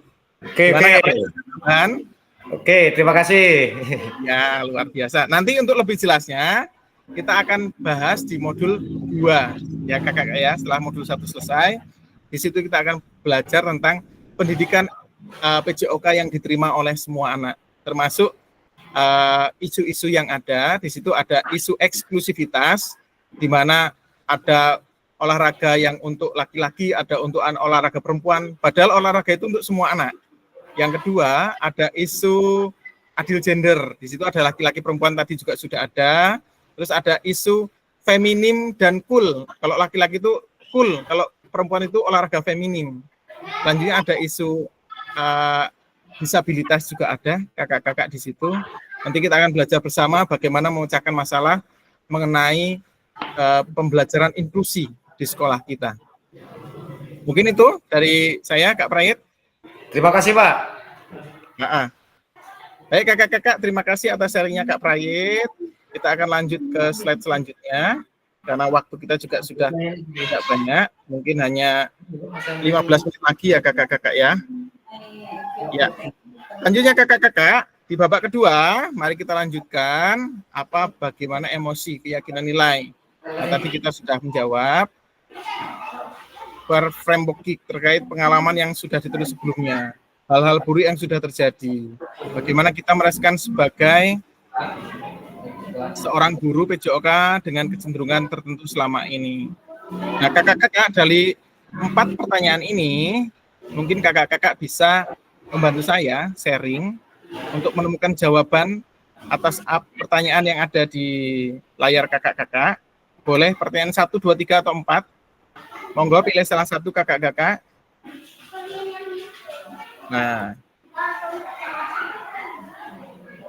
Oke, terima kasih. Ya, luar biasa. Nanti untuk lebih jelasnya, kita akan bahas di modul 2. Ya, kakak ya, setelah modul 1 selesai, di situ kita akan belajar tentang pendidikan PJOK yang diterima oleh semua anak, termasuk isu-isu yang ada. Di situ ada isu eksklusivitas, di mana ada olahraga yang untuk laki-laki, ada untuk olahraga perempuan, padahal olahraga itu untuk semua anak. Yang kedua, ada isu adil gender. Di situ ada laki-laki perempuan tadi juga sudah ada. Terus ada isu feminim dan cool. Kalau laki-laki itu cool, kalau perempuan itu olahraga feminim. Selanjutnya ada isu disabilitas juga ada, kakak-kakak di situ. Nanti kita akan belajar bersama bagaimana memecahkan masalah mengenai pembelajaran inklusi di sekolah kita. Mungkin itu dari saya, Kak Prayit. Terima kasih, Pak. Baik, kakak-kakak, terima kasih atas sharingnya Kak Prayit. Kita akan lanjut ke slide selanjutnya, karena waktu kita juga sudah tidak banyak, mungkin hanya 15 menit lagi ya kakak-kakak ya. Ya, lanjutnya kakak-kakak, di babak kedua, mari kita lanjutkan bagaimana emosi, keyakinan nilai. Nah, tadi kita sudah menjawab framework terkait pengalaman yang sudah ditulis sebelumnya, hal-hal buruk yang sudah terjadi, bagaimana kita merasakan sebagai seorang guru PJOK dengan kecenderungan tertentu selama ini. Nah, kakak-kakak, dari 4 pertanyaan ini, mungkin kakak-kakak bisa membantu saya sharing untuk menemukan jawaban atas pertanyaan yang ada di layar kakak-kakak. Boleh pertanyaan 1, 2, 3, atau 4. Monggo pilih salah satu kakak-kakak. Nah,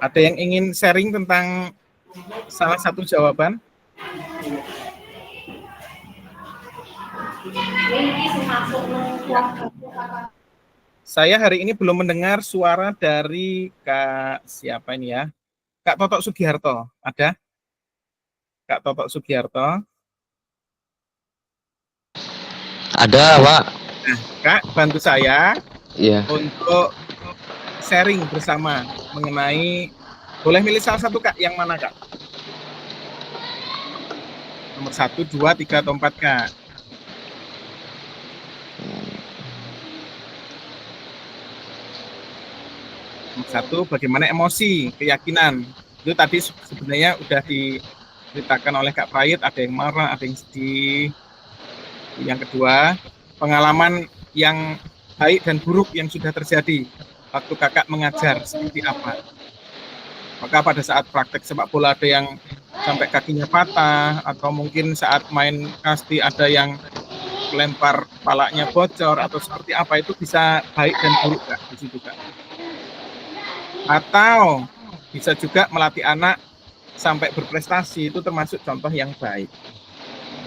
ada yang ingin sharing tentang salah satu jawaban? Saya hari ini belum mendengar suara dari Kak siapa ini ya? Kak Totok Sugiharto, ada? Kak Totok Sugiharto. Ada, Pak. Nah, Kak, bantu saya untuk sharing bersama mengenai, boleh milih salah satu Kak, yang mana Kak? Nomor 1, 2, 3, atau 4 Kak? Nomor 1, bagaimana emosi, keyakinan. Itu tadi sebenarnya udah diceritakan oleh Kak Prayit, ada yang marah, ada yang sedih. Yang kedua, pengalaman yang baik dan buruk yang sudah terjadi waktu kakak mengajar seperti apa. Maka pada saat praktek sepak bola ada yang sampai kakinya patah, atau mungkin saat main kasti ada yang lempar palanya bocor, atau seperti apa, itu bisa baik dan buruk Kak, di situ Kak. Atau bisa juga melatih anak sampai berprestasi, itu termasuk contoh yang baik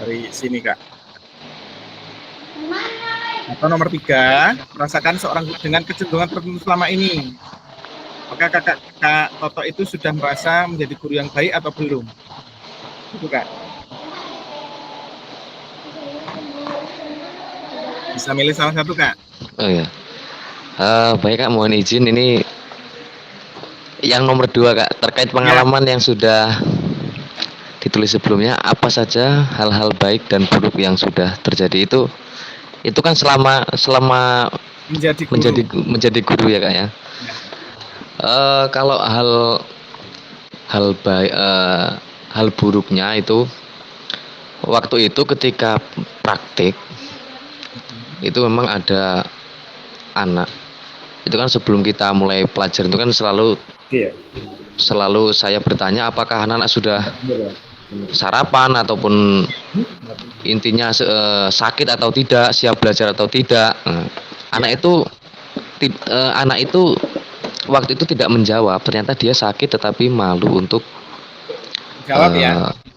dari sini Kak. Atau nomor 3, merasakan seorang dengan kecenderungan tertentu selama ini. Maka Kak Toto itu sudah merasa menjadi guru yang baik atau belum? Itu Kak. Bisa milih salah satu Kak. Oh ya. Baik Kak, mohon izin ini yang nomor 2 Kak, terkait pengalaman yang sudah ditulis sebelumnya, apa saja hal-hal baik dan buruk yang sudah terjadi itu kan selama menjadi guru ya Kak ya. Kalau hal baik, hal buruknya itu waktu itu ketika praktik itu memang ada anak itu kan sebelum kita mulai pelajaran itu kan selalu saya bertanya apakah anak-anak sudah sarapan ataupun intinya sakit atau tidak, siap belajar atau tidak. Anak itu waktu itu tidak menjawab, ternyata dia sakit tetapi malu untuk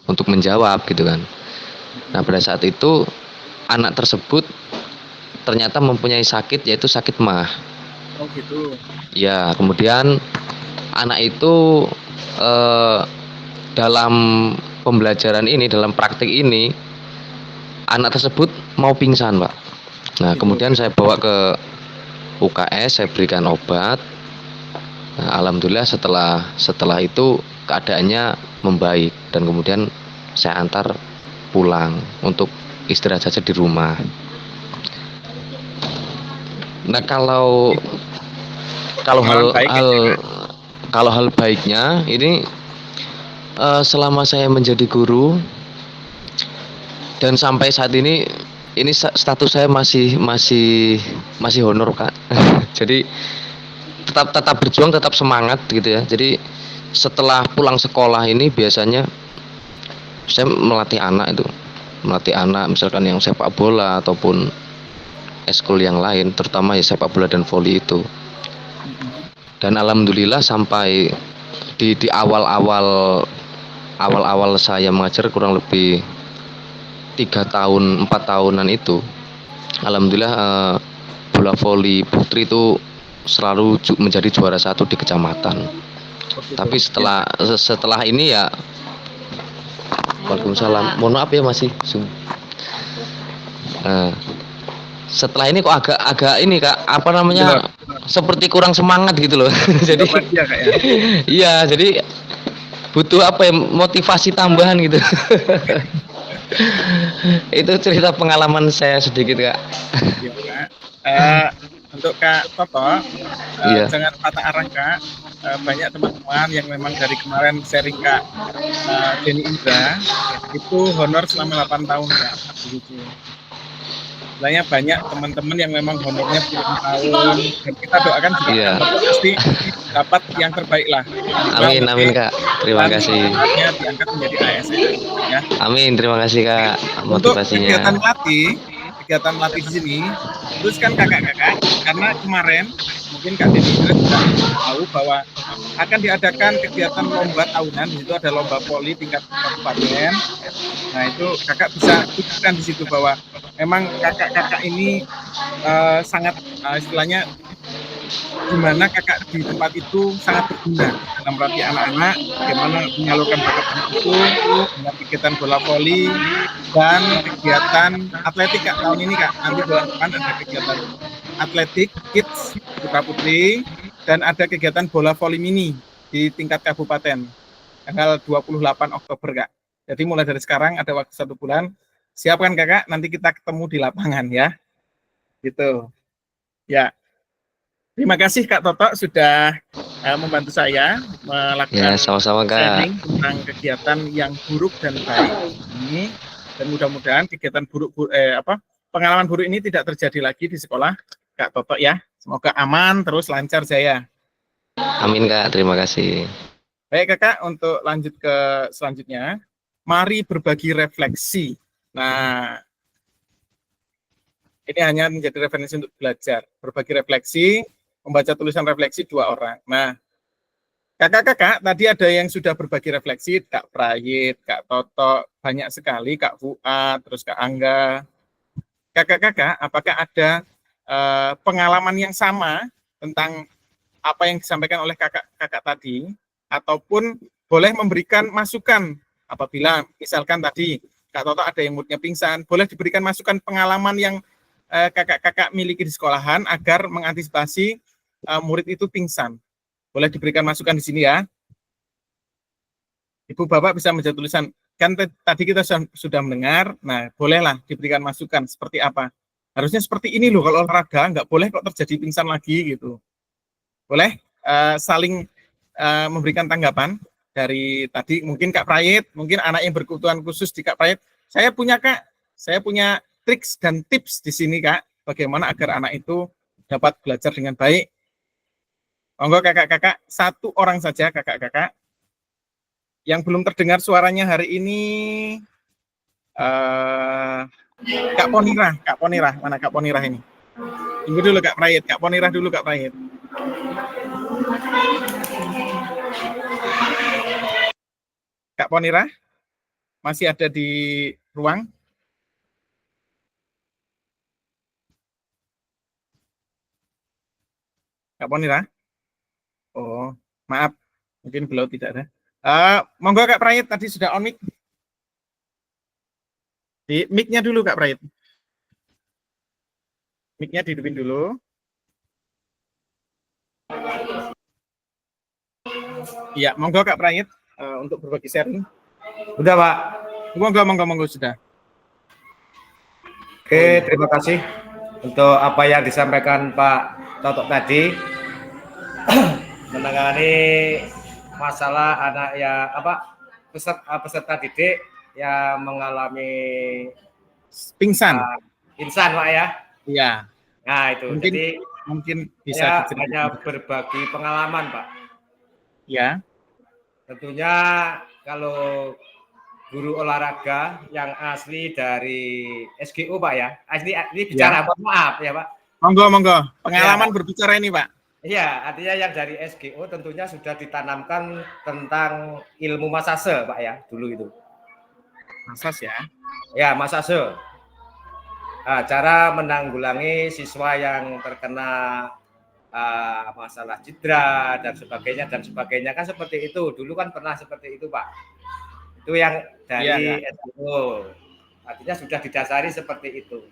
untuk menjawab gitu kan. Nah pada saat itu anak tersebut ternyata mempunyai sakit, yaitu sakit MAH. Oh gitu. Ya, kemudian anak itu dalam pembelajaran ini, dalam praktik ini, anak tersebut mau pingsan, Pak. Nah, kemudian saya bawa ke UKS, saya berikan obat. Nah, alhamdulillah setelah itu keadaannya membaik dan kemudian saya antar pulang untuk istirahat saja di rumah. Nah, kalau hal baiknya ini selama saya menjadi guru dan sampai saat ini status saya masih honor Kak. Jadi tetap berjuang, tetap semangat gitu ya. Jadi setelah pulang sekolah ini biasanya saya melatih anak misalkan yang sepak bola ataupun eskul yang lain, terutama ya sepak bola dan voli itu. Dan alhamdulillah sampai di awal saya mengajar kurang lebih 4 tahunan itu, alhamdulillah bola voli putri itu selalu menjadi juara 1 di kecamatan. Tapi setelah ini ya, Waalaikumsalam, mohon maaf ya masih Zoom. Setelah ini kok agak ini Kak, apa namanya, seperti kurang semangat gitu loh. Jadi iya, jadi butuh apa ya, motivasi tambahan gitu. Itu cerita pengalaman saya sedikit Kak. Ya, untuk Kak Toto, jangan patah arah Kak. Banyak teman-teman yang memang dari kemarin sharing Kak Denny Indra itu honor selama 8 tahun Kak. Sebenarnya banyak teman-teman yang memang honornya puluhan tahun, dan kita doakan juga pasti dapat yang terbaik lah. Amin Kak, terima kasih. Diangkat menjadi ASN ya. Amin, terima kasih Kak motivasinya. Untuk kegiatan melatih di sini, teruskan kakak-kakak, karena kemarin mungkin Kak Denny juga tahu bahwa akan diadakan kegiatan lomba tahunan. Di situ ada lomba voli tingkat kabupaten. Nah itu kakak bisa tunjukkan di situ bahwa memang kakak-kakak ini sangat istilahnya gimana kakak di tempat itu sangat berguna dalam melatih anak-anak, bagaimana menyalurkan bakat itu dengan kegiatan bola voli dan kegiatan atletik Kak. Tahun ini Kak, nanti bulan depan ada kegiatan atletik kids putra putri dan ada kegiatan bola voli mini di tingkat kabupaten tanggal 28 Oktober Kak. Jadi mulai dari sekarang ada waktu 1 bulan. Siapkan kakak, nanti kita ketemu di lapangan ya. Gitu. Ya. Terima kasih Kak Toto sudah membantu saya melakukan sama-sama Kak. sharing tentang kegiatan yang buruk dan baik ini, dan mudah-mudahan kegiatan pengalaman buruk ini tidak terjadi lagi di sekolah Kak Toto ya. Semoga aman terus lancar Jaya. Amin Kak, terima kasih. Baik Kakak, untuk lanjut ke selanjutnya, mari berbagi refleksi. Nah, ini hanya menjadi referensi untuk belajar. Berbagi refleksi, membaca tulisan refleksi 2 orang. Nah, kakak-kakak tadi ada yang sudah berbagi refleksi, Kak Prayit, Kak Toto, banyak sekali, Kak Fuad, terus Kak Angga. Kakak-kakak, apakah ada pengalaman yang sama tentang apa yang disampaikan oleh kakak-kakak tadi, ataupun boleh memberikan masukan apabila misalkan tadi Kak Toto ada yang moodnya pingsan, boleh diberikan masukan pengalaman yang kakak-kakak miliki di sekolahan agar mengantisipasi murid itu pingsan. Boleh diberikan masukan di sini ya. Ibu Bapak bisa menjadi tulisan. Kan tadi kita sudah mendengar, nah bolehlah diberikan masukan seperti apa. Harusnya seperti ini loh kalau olahraga, nggak boleh kok terjadi pingsan lagi gitu. Boleh saling memberikan tanggapan dari tadi, mungkin Kak Prayit, mungkin anak yang berkebutuhan khusus di Kak Prayit. Saya punya Kak, saya punya triks dan tips di sini Kak, bagaimana agar anak itu dapat belajar dengan baik. Monggo kakak-kakak, 1 orang saja kakak-kakak yang belum terdengar suaranya hari ini. Kak Ponirah, mana Kak Ponirah ini? Tunggu dulu Kak Prayit, Kak Ponirah dulu Kak Prayit. Kak Ponirah, masih ada di ruang? Kak Ponirah? Oh, maaf, mungkin beliau tidak ada. Monggo Kak Prayit, tadi sudah on mic. Di mic-nya dulu Kak Prayit. Mic-nya dihidupin dulu. Iya, monggo Kak Prayit untuk berbagi sharing. Udah Pak. Monggo sudah. Oke, terima kasih untuk apa yang disampaikan Pak Toto tadi. Menangani masalah anak ya peserta didik yang mengalami pingsan Pak ya. Iya. Nah itu mungkin bisa hanya berbagi pengalaman Pak. Ya. Tentunya kalau guru olahraga yang asli dari SGO Pak ya. Asli bicara, mohon maaf ya Pak. Monggo. Pengalaman berbicara ini Pak. Iya, artinya yang dari SGO tentunya sudah ditanamkan tentang ilmu masase Pak ya, dulu itu. Masas ya? Ya, masase. Nah, cara menanggulangi siswa yang terkena masalah cedera dan sebagainya kan seperti itu. Dulu kan pernah seperti itu Pak. Itu yang dari SGO. Artinya sudah didasari seperti itu.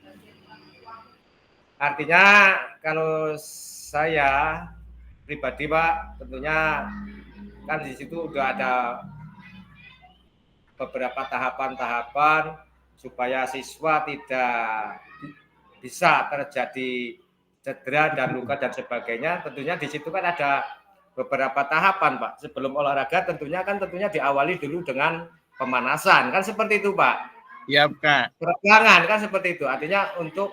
Artinya kalau saya pribadi Pak, tentunya kan di situ udah ada beberapa tahapan-tahapan supaya siswa tidak bisa terjadi cedera dan luka dan sebagainya. Tentunya di situ kan ada beberapa tahapan Pak. Sebelum olahraga tentunya diawali dulu dengan pemanasan, kan seperti itu Pak. Iya Kak. Peregangan kan seperti itu. Artinya untuk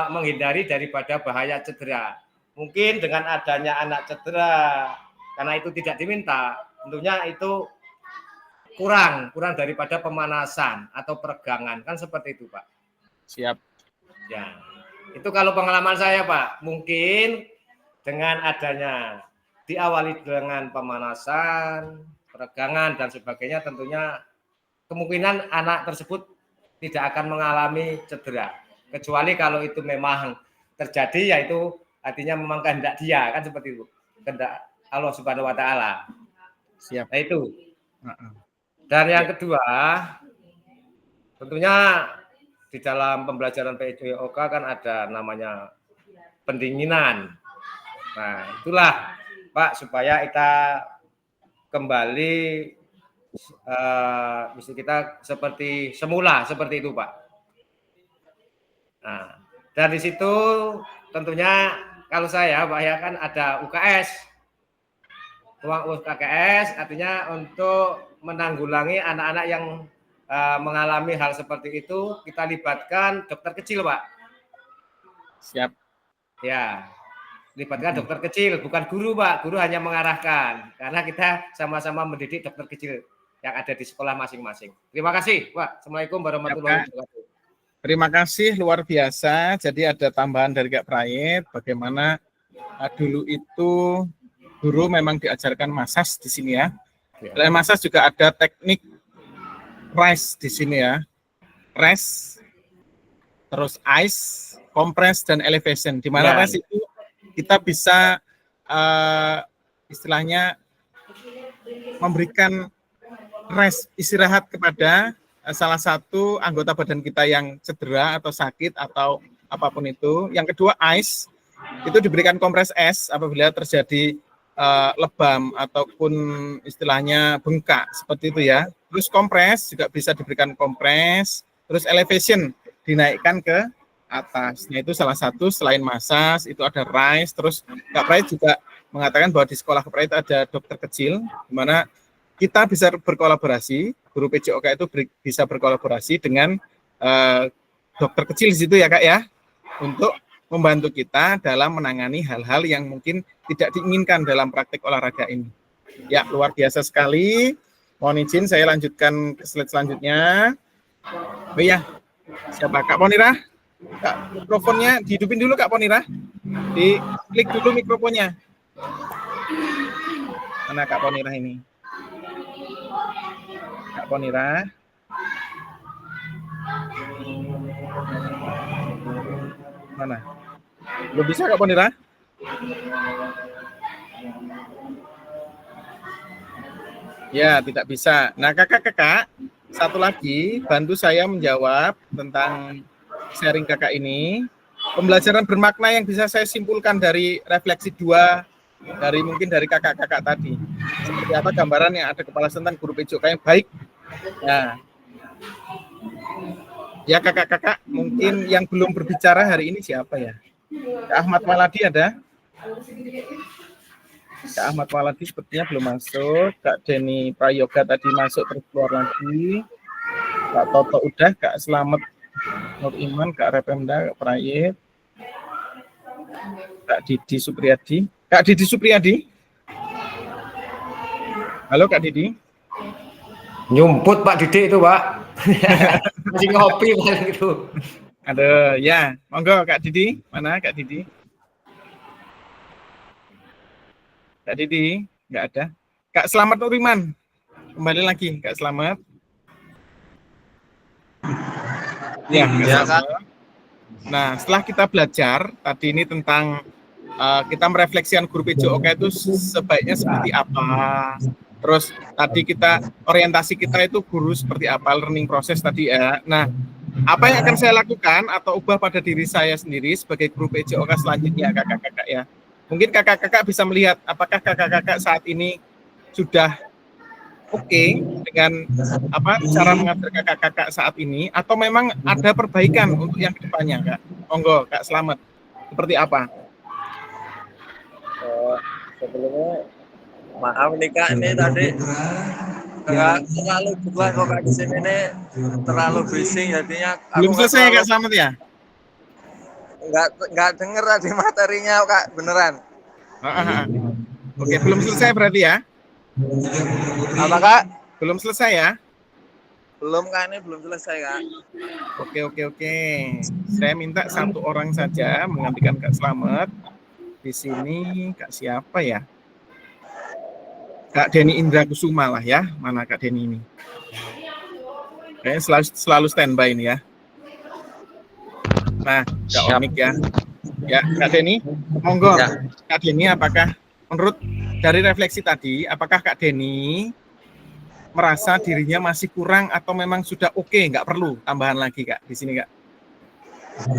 menghindari daripada bahaya cedera. Mungkin dengan adanya anak cedera karena itu tidak diminta, tentunya itu kurang daripada pemanasan atau peregangan, kan seperti itu Pak. Siap. Ya, itu kalau pengalaman saya Pak. Mungkin dengan adanya diawali dengan pemanasan, peregangan dan sebagainya, tentunya kemungkinan anak tersebut tidak akan mengalami cedera. Kecuali kalau itu memang terjadi, yaitu artinya memang kehendak dia, kan seperti itu. Kehendak Allah Subhanahu wa Ta'ala. Siap. Nah itu. Dan yang kedua, tentunya di dalam pembelajaran PJOK kan ada namanya pendinginan. Nah, itulah Pak, supaya kita kembali mesti kita seperti semula, seperti itu Pak. Nah, dan di situ tentunya kalau saya Pak ya kan ada UKS. Ruang UKS artinya untuk menanggulangi anak-anak yang mengalami hal seperti itu, kita libatkan dokter kecil, Pak. Siap. Ya, libatkan dokter kecil, bukan guru, Pak. Guru hanya mengarahkan, karena kita sama-sama mendidik dokter kecil yang ada di sekolah masing-masing. Terima kasih, Pak. Assalamualaikum warahmatullahi wabarakatuh. Terima kasih, luar biasa. Jadi ada tambahan dari Kak Prayit, bagaimana dulu itu guru memang diajarkan massage di sini ya. Selain massage juga ada teknik press di sini ya. Press, terus ice, compress, dan elevation. Di mana press itu kita bisa istilahnya memberikan rest, istirahat kepada salah satu anggota badan kita yang cedera atau sakit atau apapun itu. Yang kedua ice, itu diberikan kompres es apabila terjadi lebam ataupun istilahnya bengkak seperti itu ya. Terus kompres juga bisa diberikan kompres. Terus elevation dinaikkan ke atas. Nah itu salah satu selain massage itu ada rise. Terus Kak Prayit juga mengatakan bahwa di sekolah Kak Prayit ada dokter kecil, di mana kita bisa berkolaborasi. Guru PJOK itu bisa berkolaborasi dengan dokter kecil di situ ya Kak ya, untuk membantu kita dalam menangani hal-hal yang mungkin tidak diinginkan dalam praktik olahraga ini. Ya, luar biasa sekali. Mohon izin saya lanjutkan ke slide selanjutnya. Oh iya, siapa? Kak Ponira? Kak, mikrofonnya dihidupin dulu Kak Ponira. Diklik dulu mikrofonnya. Mana Kak Ponira ini? Kak Ponira. Mana? Belum bisa Kak Ponira? Ya, tidak bisa. Nah, kakak-kakak, satu lagi, bantu saya menjawab tentang sharing kakak ini. Pembelajaran bermakna yang bisa saya simpulkan dari refleksi 2, mungkin dari kakak-kakak tadi. Seperti apa gambaran yang ada kepala tentang guru PJOK yang baik. Nah, ya kakak-kakak, mungkin yang belum berbicara hari ini siapa ya? Kak Ahmad Waladi ada? Kak Ahmad Waladi sepertinya belum masuk. Kak Denny Prayoga tadi masuk terus keluar lagi. Kak Toto udah, Kak Slamet Nur Iman, Kak Repemda, Kak Prayit, Kak Didi Supriyadi. Kak Didi Supriyadi? Halo Kak Didi? Nyumput Pak Didi itu Pak. Masih ngopi Pak itu. Aduh, ya, monggo Kak Didi. Mana Kak Didi? Kak Didi, nggak ada. Kak Slamet Nur Iman, kembali lagi Kak Slamet. Ya, Kak. Nah, setelah kita belajar tadi ini tentang kita merefleksikan guru PJOK itu sebaiknya seperti apa. Terus tadi orientasi kita itu guru seperti apa, learning proses tadi ya. Nah, apa yang akan saya lakukan atau ubah pada diri saya sendiri sebagai guru PJOK selanjutnya kakak-kakak ya. Mungkin kakak-kakak bisa melihat apakah kakak-kakak saat ini sudah oke dengan cara mengajar kakak-kakak saat ini atau memang ada perbaikan untuk yang kedepannya Kak. Monggo Kak Slamet. Seperti apa? Sebelumnya maaf nih Kak, ini tadi nggak terlalu buat kok Kak di sini ini terlalu bising jadinya. Belum selesai Kak Slamet ya? Nggak denger tadi materinya Kak, beneran. Oke, belum selesai berarti ya? Apa Kak? Belum selesai ya? Belum Kak, ini belum selesai Kak. Oke. Saya minta satu orang saja menggantikan Kak Slamet. Di sini Kak siapa ya? Kak Denny Indra Kusuma lah ya. Mana Kak Denny ini? Kayaknya selalu standby ini ya. Nah, Kak Onik ya. Ya, Kak Denny, monggo. Ya. Kak Denny, apakah menurut dari refleksi tadi, apakah Kak Denny merasa dirinya masih kurang atau memang sudah oke, nggak perlu tambahan lagi Kak di sini Kak?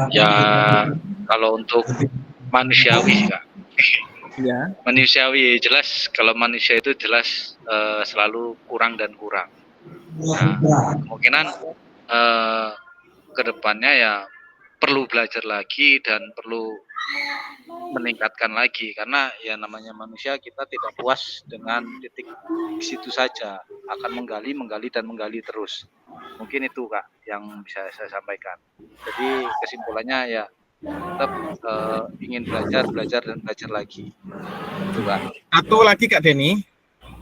Ya, kalau untuk manusiawi Kak. Ya. Manusiawi jelas, kalau manusia itu jelas selalu kurang dan kurang. Nah, kemungkinan ke depannya ya perlu belajar lagi dan perlu meningkatkan lagi, karena ya namanya manusia, kita tidak puas dengan titik situ saja, akan menggali dan menggali terus. Mungkin itu Kak yang bisa saya sampaikan. Jadi kesimpulannya ya tetap ingin belajar dan belajar lagi. Itu Kak. Satu lagi Kak Denny,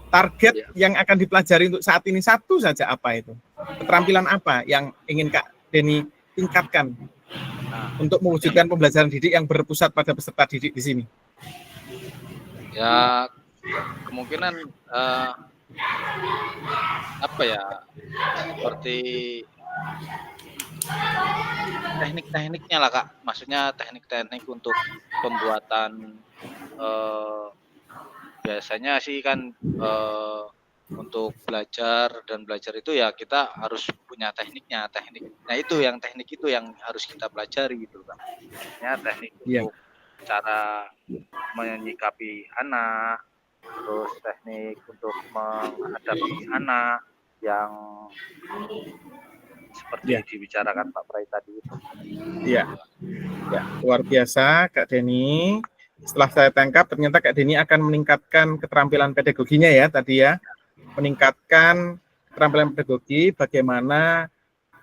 target yang akan dipelajari untuk saat ini satu saja apa itu? Keterampilan apa yang ingin Kak Denny tingkatkan untuk mewujudkan pembelajaran didik yang berpusat pada peserta didik di sini? Ya kemungkinan seperti teknik-tekniknya lah Kak, maksudnya teknik-teknik untuk pembuatan biasanya sih kan untuk belajar itu ya kita harus punya tekniknya. Nah itu yang teknik itu yang harus kita pelajari gitu kan. Ya teknik untuk cara menyikapi anak, terus teknik untuk menghadapi anak yang seperti dibicarakan Pak Prai tadi itu. Iya, ya, luar biasa Kak Denny. Setelah saya tangkap, ternyata Kak Denny akan meningkatkan keterampilan pedagoginya ya tadi ya. Meningkatkan keterampilan pedagogi, bagaimana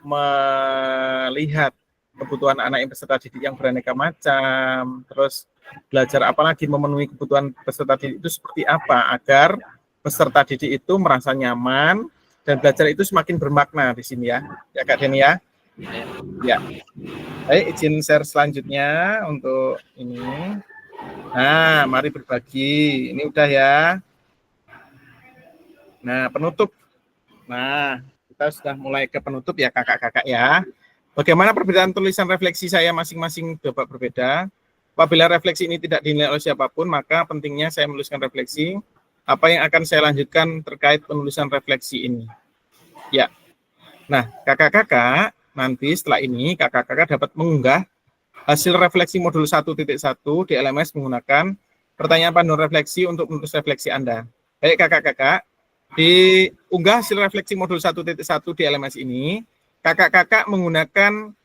melihat kebutuhan anak yang peserta didik yang beraneka macam, terus belajar apalagi memenuhi kebutuhan peserta didik itu seperti apa, agar peserta didik itu merasa nyaman, dan belajar itu semakin bermakna di sini ya, ya Kak Denny ya. Ya, baik, izin share selanjutnya untuk ini. Nah, mari berbagi. Ini udah ya. Nah, penutup. Nah, kita sudah mulai ke penutup ya kakak-kakak ya. Bagaimana perbedaan tulisan refleksi saya masing-masing dapat berbeda. Apabila refleksi ini tidak dinilai oleh siapapun, maka pentingnya saya menuliskan refleksi. Apa yang akan saya lanjutkan terkait penulisan refleksi ini? Ya. Nah, kakak-kakak, nanti setelah ini kakak-kakak dapat mengunggah hasil refleksi modul 1.1 di LMS menggunakan pertanyaan panduan refleksi untuk menulis refleksi Anda. Baik kakak-kakak, diunggah hasil refleksi modul 1.1 di LMS ini, kakak-kakak menggunakan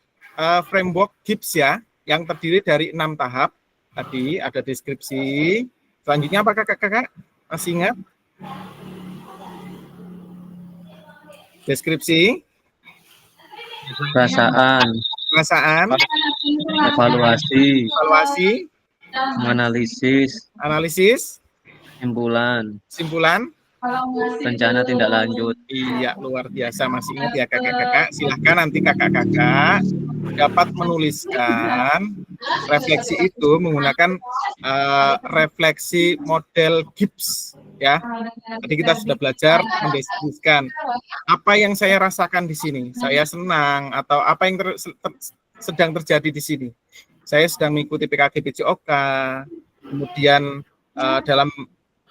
framework GIPS ya, yang terdiri dari 6 tahap. Tadi ada deskripsi. Selanjutnya apa kakak-kakak? Masih ingat? Deskripsi. Perasaan, evaluasi, analisis, simpulan, rencana tindak lanjut. Iya, luar biasa. Masih ingat ya kakak-kakak? Silahkan nanti kakak-kakak dapat menuliskan refleksi itu menggunakan refleksi model GIPS ya. Tadi kita sudah belajar mendeskripsikan apa yang saya rasakan di sini. Saya senang atau apa yang sedang terjadi di sini. Saya sedang mengikuti PKG PJOK, kemudian dalam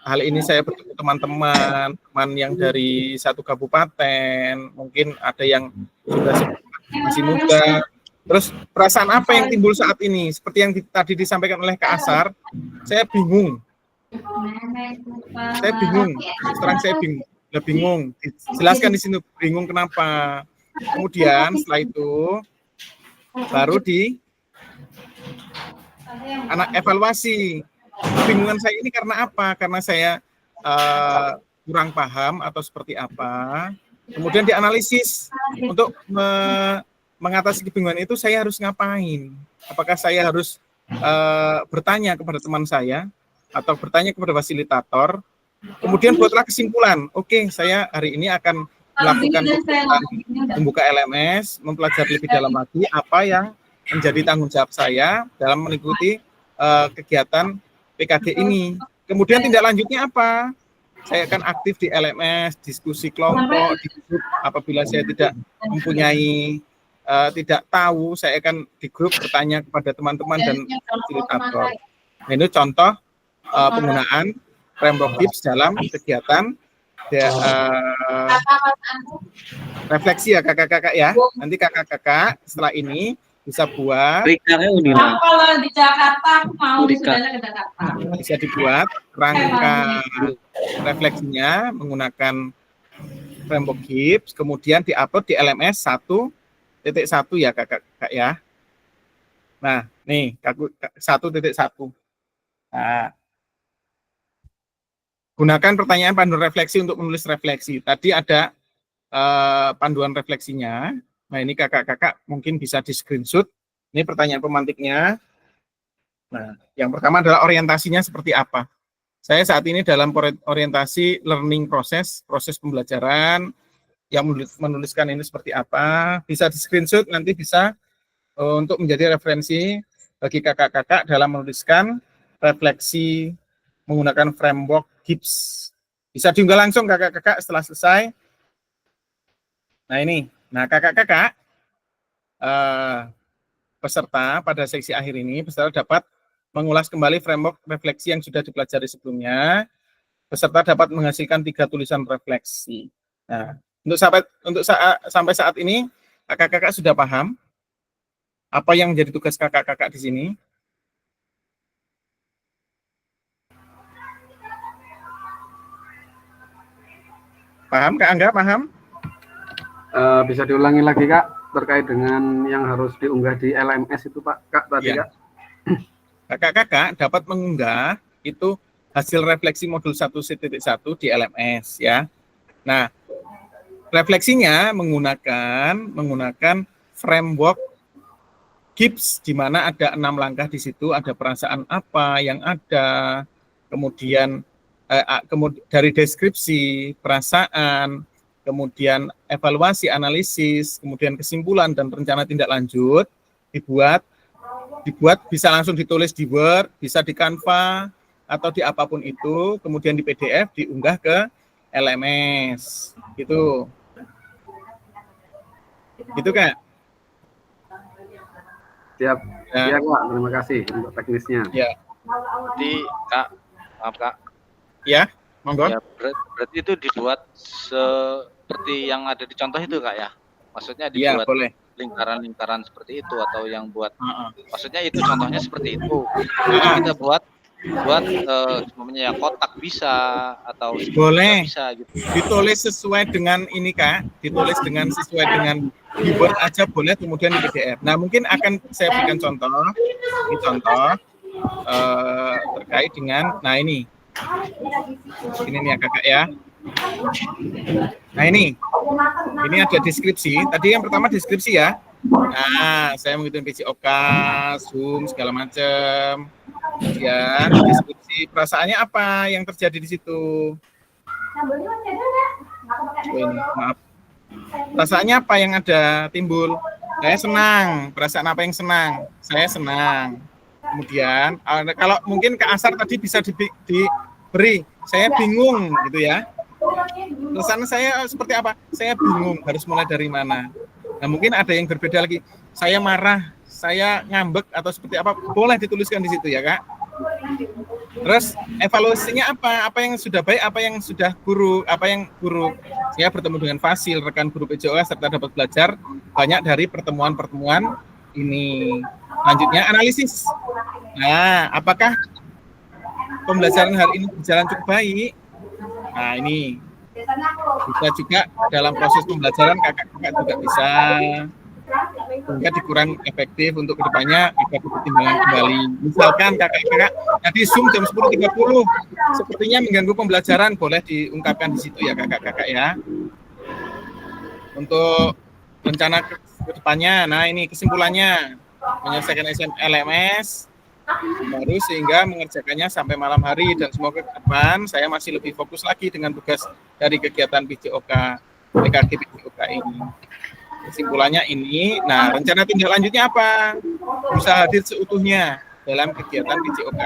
hal ini saya bertemu teman-teman yang dari satu kabupaten, mungkin ada yang sudah masih muda. Terus perasaan apa yang timbul saat ini? Seperti yang tadi disampaikan oleh Kak Asar, saya bingung. Sekarang saya bingung. Jelaskan di sini bingung kenapa. Kemudian setelah itu baru anak evaluasi. Kebingungan saya ini karena apa? Karena saya kurang paham atau seperti apa. Kemudian dianalisis untuk mengatasi kebingungan itu saya harus ngapain? Apakah saya harus bertanya kepada teman saya atau bertanya kepada fasilitator? Kemudian buatlah kesimpulan. Oke, saya hari ini akan melakukan membuka LMS, mempelajari lebih dalam lagi apa yang menjadi tanggung jawab saya dalam mengikuti kegiatan PKG ini. Kemudian tindak lanjutnya apa? Saya akan aktif di LMS, diskusi kelompok, di grup. Apabila saya tidak mempunyai, tidak tahu, saya akan di grup bertanya kepada teman-teman dan fasilitator. Nah, ini contoh penggunaan framework GIPS dalam kegiatan refleksi ya kakak-kakak ya. Nanti kakak-kakak setelah ini bisa buat kalau di Jakarta aku mau ke Jakarta. Bisa dibuat rangka refleksinya menggunakan framework GIPS, kemudian diupload di LMS 1.1 ya kakak-kakak ya. Nah, nih 1.1. Nah, gunakan pertanyaan panduan refleksi untuk menulis refleksi. Tadi ada panduan refleksinya. Nah, ini kakak-kakak mungkin bisa di-screenshot. Ini pertanyaan pemantiknya. Nah, yang pertama adalah orientasinya seperti apa. Saya saat ini dalam orientasi learning proses pembelajaran, yang menuliskan ini seperti apa. Bisa di-screenshot, nanti bisa untuk menjadi referensi bagi kakak-kakak dalam menuliskan refleksi menggunakan framework Gibbs. Bisa diunggah langsung kakak-kakak setelah selesai. Nah ini, kakak-kakak peserta pada seksi akhir ini, peserta dapat mengulas kembali framework refleksi yang sudah dipelajari sebelumnya. Peserta dapat menghasilkan 3 tulisan refleksi. Nah, sampai saat ini, kakak-kakak sudah paham apa yang menjadi tugas kakak-kakak di sini? Paham, Kak Angga? Paham? Bisa diulangi lagi, Kak, terkait dengan yang harus diunggah di LMS itu, Pak, Kak, tadi, Kak. Kakak-kakak dapat mengunggah itu hasil refleksi modul 1.1 di LMS, ya. Nah, refleksinya menggunakan framework Gibbs, di mana ada 6 langkah di situ, ada perasaan apa yang ada, kemudian dari deskripsi, perasaan, kemudian evaluasi, analisis, kemudian kesimpulan dan rencana tindak lanjut dibuat bisa langsung ditulis di Word, bisa di Canva atau di apapun itu, kemudian di PDF diunggah ke LMS. Gitu. Gitu, Kak. Siap. Ya, Kak. Terima kasih untuk teknisnya. Ya. Jadi, Kak, maaf, Kak. Ya, monggo. Ya, berarti itu dibuat seperti yang ada di contoh itu, Kak, ya? Maksudnya dibuat lingkaran-lingkaran seperti itu, atau yang buat maksudnya itu contohnya seperti itu. Jadi kita buat semuanya kotak bisa, atau boleh bisa gitu. Ditulis sesuai dengan ini, Kak, ditulis dengan sesuai dengan di Word aja boleh, kemudian di PDF. Nah, mungkin akan saya berikan contoh. Ini contoh terkait dengan, nah ini nih ya kakak ya. Nah ini ada deskripsi. Tadi yang pertama deskripsi ya. Nah, saya menghitung PJOK, Zoom, segala macam. Ya, deskripsi perasaannya apa yang terjadi di situ. Maaf. Perasaannya apa yang ada timbul? Saya senang. Perasaan apa yang senang? Saya senang. Kemudian, kalau mungkin Kak Asar tadi bisa diberi, saya bingung gitu ya. Perasaan saya seperti apa? Saya bingung, harus mulai dari mana? Nah, mungkin ada yang berbeda lagi. Saya marah, saya ngambek atau seperti apa? Boleh dituliskan di situ ya, Kak. Terus evaluasinya apa? Apa yang sudah baik, apa yang sudah buruk, apa yang buruk. Saya bertemu dengan Fasil, rekan guru PJOK, serta dapat belajar banyak dari pertemuan-pertemuan ini. Lanjutnya analisis. Nah, apakah pembelajaran hari ini berjalan cukup baik? Nah, ini bisa juga dalam proses pembelajaran kakak-kakak juga bisa, sehingga dikurang efektif untuk kedepannya bisa dipertimbangkan kembali. Misalkan kakak-kakak tadi Zoom jam 10.30 sepertinya mengganggu pembelajaran, boleh diungkapkan di situ ya kakak-kakak ya. Untuk rencana kedepannya, nah ini kesimpulannya, menyelesaikan LMS baru sehingga mengerjakannya sampai malam hari, dan semoga ke depan saya masih lebih fokus lagi dengan tugas dari kegiatan PJOK PKG PJOK ini. Kesimpulannya ini, nah rencana tindak lanjutnya apa? Berusaha hadir seutuhnya dalam kegiatan PJOK.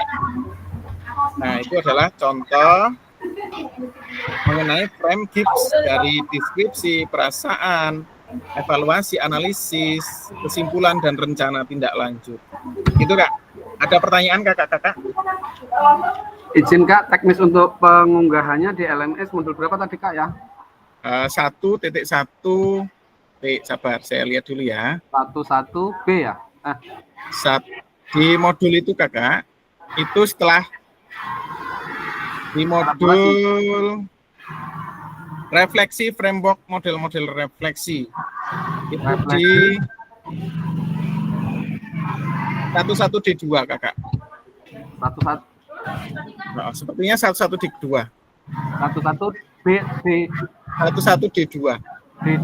Nah, itu adalah contoh mengenai frame Gibbs dari deskripsi, perasaan, evaluasi, analisis, kesimpulan, dan rencana tindak lanjut. Gitu, Kak. Ada pertanyaan kakak-kakak? Izin Kak, teknis untuk pengunggahannya di LMS modul berapa tadi Kak ya? 1.1 sabar, saya lihat dulu ya. 11B ya? Di modul itu kakak, itu setelah di modul refleksi framework model-model refleksi itu 11D2 kakak. 11 Nah, sepertinya 11D2. 11D2. D.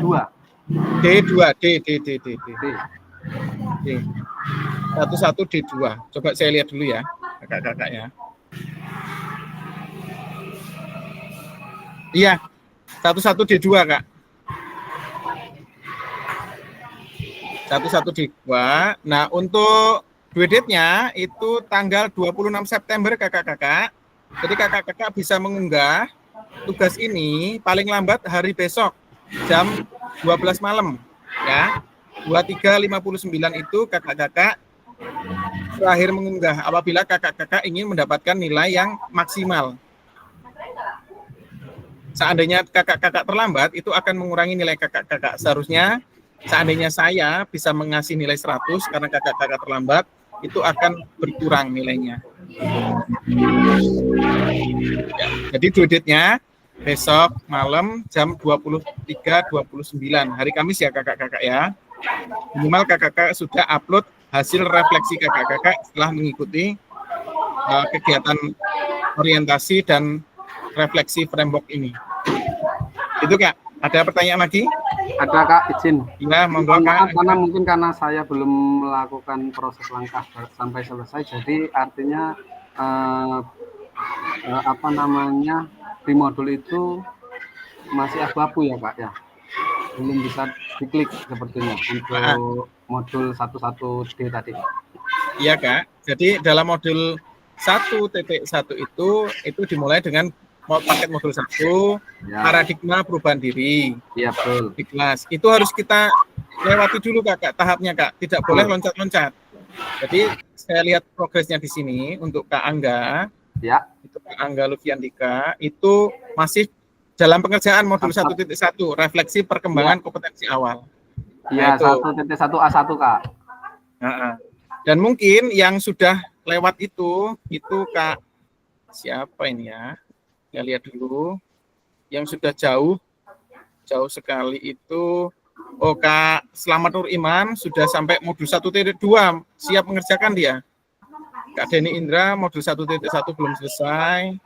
11D2. Coba saya lihat dulu ya, kakak-kakak ya. Iya, 11D2 kak. 11D2. Nah, untuk due date-nya itu tanggal 26 September kakak-kakak. Jadi kakak-kakak bisa mengunggah tugas ini paling lambat hari besok jam 12 malam ya. 23.59 itu kakak-kakak terakhir mengunggah apabila kakak-kakak ingin mendapatkan nilai yang maksimal. Seandainya kakak-kakak terlambat, itu akan mengurangi nilai kakak-kakak. Seharusnya, seandainya saya bisa mengasih nilai 100 karena kakak-kakak terlambat, itu akan berkurang nilainya. Ya, jadi due date-nya besok malam jam 23.29, hari Kamis ya kakak-kakak ya. Minimal kakak-kakak sudah upload hasil refleksi kakak-kakak setelah mengikuti kegiatan orientasi dan refleksi framework ini. Itu kak, ada pertanyaan lagi? Ada kak, izin. Ya, monggo kak. Karena saya belum melakukan proses langkah sampai selesai, jadi artinya di modul itu masih abu-abu ya kak ya, belum bisa diklik sepertinya untuk modul 11D tadi. Iya kak, jadi dalam modul 1.1 itu dimulai dengan paket modul 1, ya. Paradigma perubahan diri. Iya betul. Di kelas. Itu harus kita lewati dulu kakak, tahapnya kak. Tidak boleh loncat-loncat. Jadi saya lihat progresnya di sini untuk Kak Angga. Ya. Itu Kak Angga Lufiandika itu masih dalam pengerjaan modul 1.1, refleksi perkembangan kompetensi awal. Iya, 1.1A1 kak. Dan mungkin yang sudah lewat itu Kak siapa ini ya? Saya lihat dulu. Yang sudah jauh sekali itu, Kak Selamat Nur Iman sudah sampai modul 1.2, siap mengerjakan dia. Kak Denny Indra modul 1.1 belum selesai.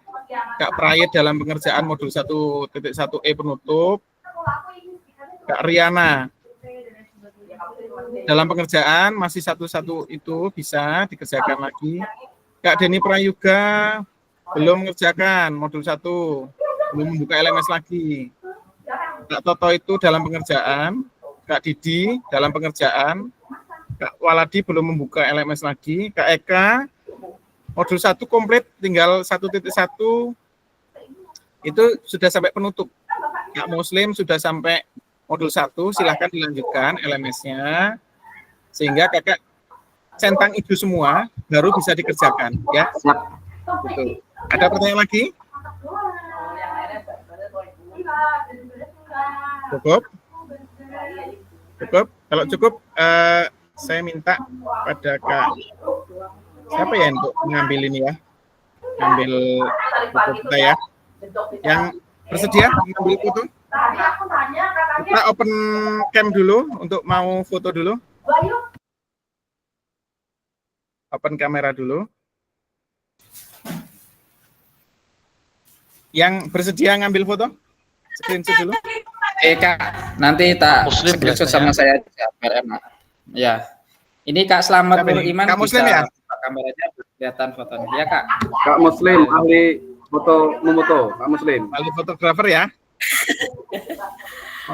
Kak Prayet dalam pengerjaan modul 1.1E penutup. Kak Riana dalam pengerjaan masih 1.1 itu bisa dikerjakan lagi. Kak Denny Prayuga belum mengerjakan modul 1, belum membuka LMS lagi. Kak Toto itu dalam pengerjaan, Kak Didi dalam pengerjaan, Kak Waladi belum membuka LMS lagi, Kak Eka modul 1 komplit, tinggal 1.1 itu sudah sampai penutup. Kak Muslim sudah sampai modul 1, silahkan dilanjutkan LMS-nya, sehingga kakak centang itu semua baru bisa dikerjakan ya. Gitu. Ada pertanyaan lagi? Cukup? Kalau cukup, saya minta pada Kak siapa ya untuk mengambil ini ya, ambil foto kita ya. Yang bersedia mengambil foto? Kita open cam dulu untuk mau foto dulu. Open kamera dulu. Yang bersedia ngambil foto? Screenshot dulu. Kak, nanti tak screenshot sama saya biar enak. Ya. Ini Kak Selamat Nur Iman. Kak Muslim ya? Kameranya kelihatan fotonya. Ya, Kak. Kak Muslim, ahli memoto. Kak Muslim. Ahli fotografer ya.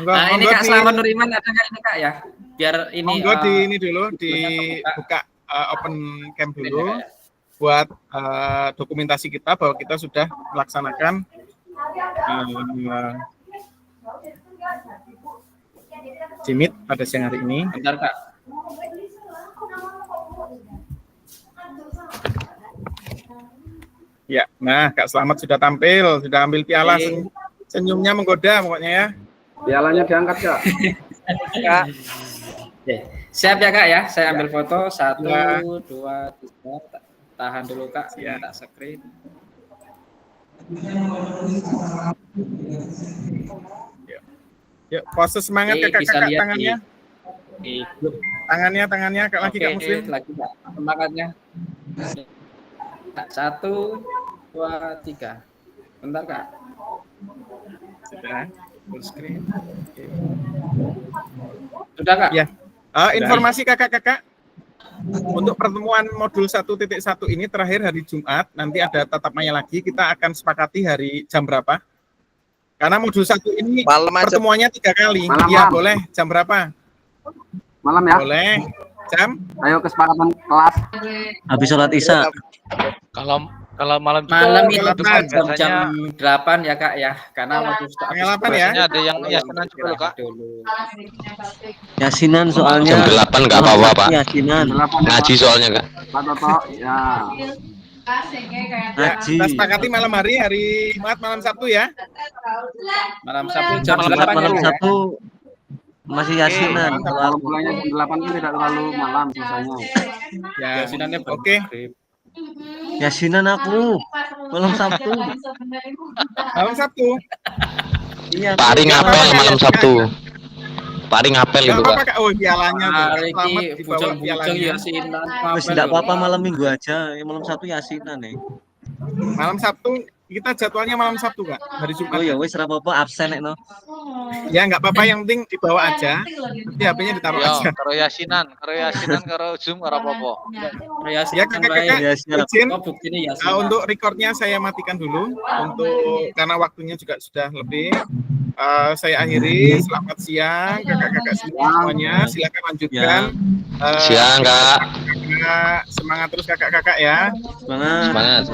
Nah, ini Kak Selamat Nur Iman ada nggak ini Kak ya? Biar ini monggo di ini dulu dibuka open cam dulu buat dokumentasi kita bahwa kita sudah melaksanakan Jimit pada siang hari ini. Bentar Kak. Ya, nah Kak Selamat sudah tampil, sudah ambil piala, senyumnya menggoda pokoknya ya. Pialanya diangkat Kak. Kak. Siap ya Kak ya, saya ambil foto 1, 2, 3. Tahan dulu Kak, tak screen. Yuk, pose semangat kakak-kakak tangannya. Tangannya Kak lagi Kak Muslim. Lagi Kak. Semangatnya. 1, 2, 3. Bentar Kak. Sudah. Full screen. Oke. Sudah Kak? Ya. Informasi kakak-kakak untuk pertemuan modul 1.1 ini terakhir hari Jumat, nanti ada tatap maya lagi, kita akan sepakati hari jam berapa? Karena modul 1 ini pertemuannya 3 kali. Iya, boleh. Jam berapa? Malam ya? Boleh. Jam? Ayo kesepakatan kelas. Habis sholat Isya. Kalau malam itu jam 8 ya Kak ya, karena waktu setengah 8 ya. Ada yang yasinan juga loh Kak. Yasinan soalnya. Jam 8 nggak apa-apa Pak. Yasinan. Ngaji soalnya Kak. Pak Toto, ya. Ngaji. Kita sepakati malam hari Jumat malam Sabtu ya. Malam Sabtu jam 8 malam Sabtu masih yasinan. Kalau mulainya jam 8 itu tidak terlalu malam selesainya. Ya, yasinannya oke. Yasinan aku malam Sabtu. Malam Sabtu. Iya. Paring apel malam Sabtu. Paring apel itu Pak. Oh, pialanya selamat dibawa pialanya. Yasinan. Wis tidak apa-apa malam Minggu aja. Malam Sabtu yasinan nih. Malam Sabtu kita jadwalnya malam Sabtu Kak, hari Jumat. Oh ya wis ora apa-apa absen nek no. Ya nggak apa-apa, yang penting dibawa aja. Nanti HP-nya ditaruh aja. Karo yasinan karo Zoom karo apa-apa. Ya kakak-kakak izin untuk recordnya saya matikan dulu karena waktunya juga sudah lebih. Saya akhiri. Selamat siang kakak-kakak semuanya. Silakan lanjutkan. Siang Kak. Semangat terus kakak-kakak ya. Semangat.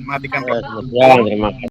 Matikan. Terima kasih.